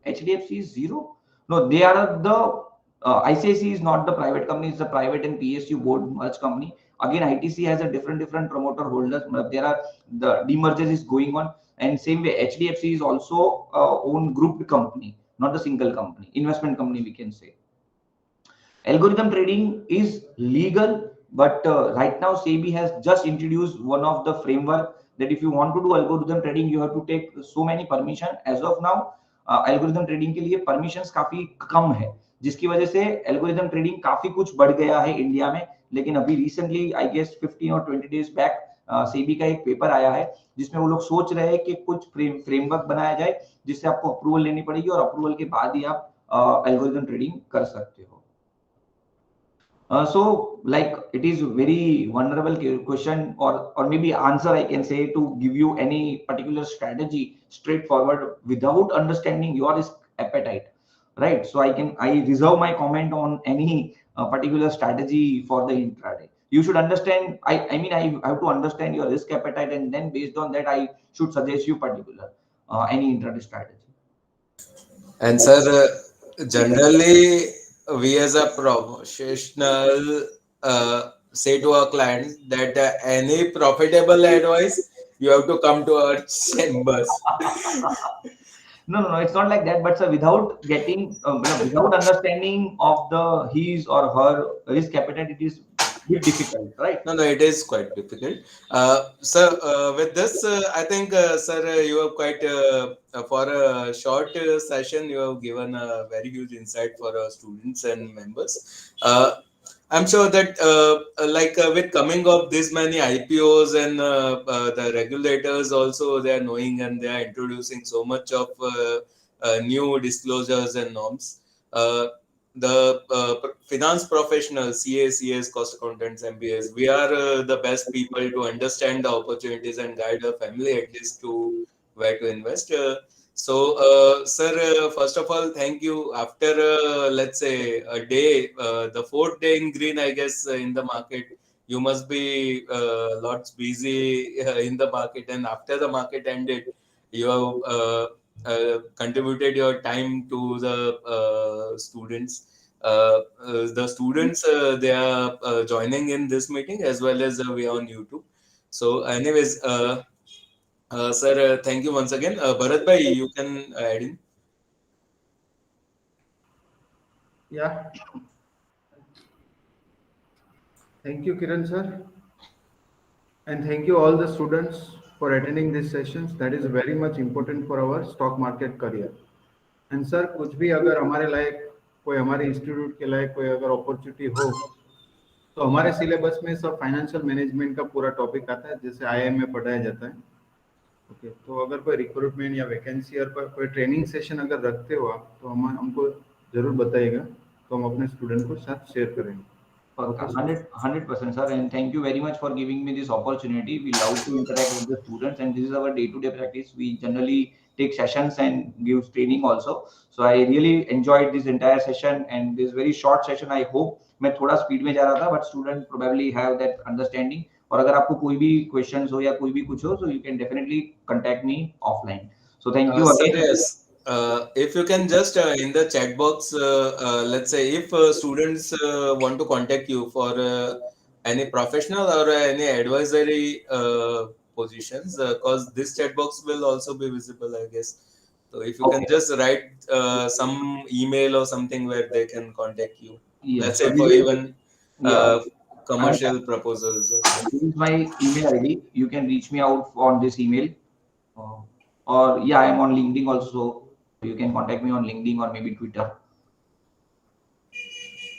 HDFC is zero. No, they are the ICICI is not the private company, it's the private and PSU board merged company. Again, ITC has a different promoter holders. There are the demergers is going on, and same way HDFC is also own grouped company, not a single company, investment company we can say. Algorithm trading is legal, but right now SEBI has just introduced one of the framework that if you want to do algorithm trading, you have to take so many permission. As of now, algorithm trading के लिए permissions काफी कम है, जिसकी वजह से algorithm trading काफी कुछ बढ़ गया है इंडिया में. लेकिन अभी recently I guess 15 or 20 days back SEBI का एक पेपर आया है जिसमें वो लोग सोच रहे हैं कि कुछ फ्रेमवर्क बनाया जाए जिससे आपको अप्रूवल लेनी पड़ेगी और अप्रूवल के बाद ही आप algorithm trading कर सकते हो. So like it is very vulnerable question or maybe answer I can say to give you any particular strategy straightforward without understanding your risk appetite, right? So I reserve my comment on any particular strategy for the intraday. You should understand, I mean I have to understand your risk appetite, and then based on that I should suggest you particular any intraday strategy. And sir, generally we as a professional say to our clients that any profitable advice you have to come to our chambers. No, it's not like that. But sir, without getting, without understanding of the his or her risk appetite, it is bit difficult, right? No, it is quite difficult. Sir, with this, I think, sir, you have quite, for a short session, you have given a very huge insight for our students and members. I'm sure that, with coming of this many IPOs and the regulators also, they are knowing and they are introducing so much of new disclosures and norms. The finance professionals, CAs, CAs, cost accountants, MBAs, we are the best people to understand the opportunities and guide our family at least to where to invest. Sir, first of all, thank you. After, let's say, a day, the fourth day in green, I guess, in the market, you must be lots busy in the market. And after the market ended, you have contributed your time to the students. The students, they are joining in this meeting as well as we are on YouTube. So anyways, sir, thank you once again. Bharat bhai, you can add in. Yeah. Thank you, Kiran sir. And thank you all the students for attending these sessions. That is very much important for our stock market career. And sir, कुछ भी अगर हमारे लायक कोई हमारे institute के लायक कोई अगर opportunity हो तो हमारे सिलेबस में सब फाइनेंशियल मैनेजमेंट का पूरा टॉपिक आता है, जैसे IIM में पढ़ाया जाता है ओके, तो अगर कोई रिक्रूटमेंट या वैकेंसी और कोई ट्रेनिंग सेशन अगर रखते हो आप, तो हमको जरूर बताइएगा, तो हम अपने स्टूडेंट को साथ शेयर करेंगे. Okay, 100%, sir, and thank you very much for giving me this opportunity. We love to interact with the students, and this is our day-to-day practice. We generally take sessions and give training also. So I really enjoyed this entire session and this very short session. I hope मैं थोड़ा speed में जा रहा था, but student probably have that understanding. और अगर आपको कोई भी questions हो या कोई भी कुछ हो, so you can definitely contact me offline. So thank you Sir, again. yes. If you can just in the chat box, let's say if students want to contact you for any professional or any advisory positions, because this chat box will also be visible, I guess. So if you can Okay. just write some email or something where they can contact you. Yes. Let's So say this for is- even yeah. commercial proposals. Or something. This is my email ID. You can reach me out on this email. Or yeah, I am on LinkedIn also. You can contact me on LinkedIn or maybe Twitter.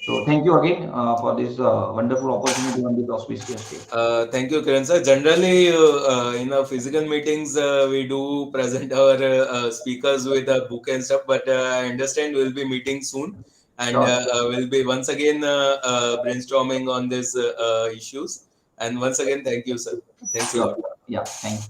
So thank you again for this wonderful opportunity on this auspicious day. Thank you, Kiran sir. Generally, in our physical meetings, we do present our speakers with a book and stuff, but I understand we'll be meeting soon, and Sure. we'll be once again brainstorming on these issues. And once again, thank you, sir. Thanks a Sure. lot. Yeah, thanks.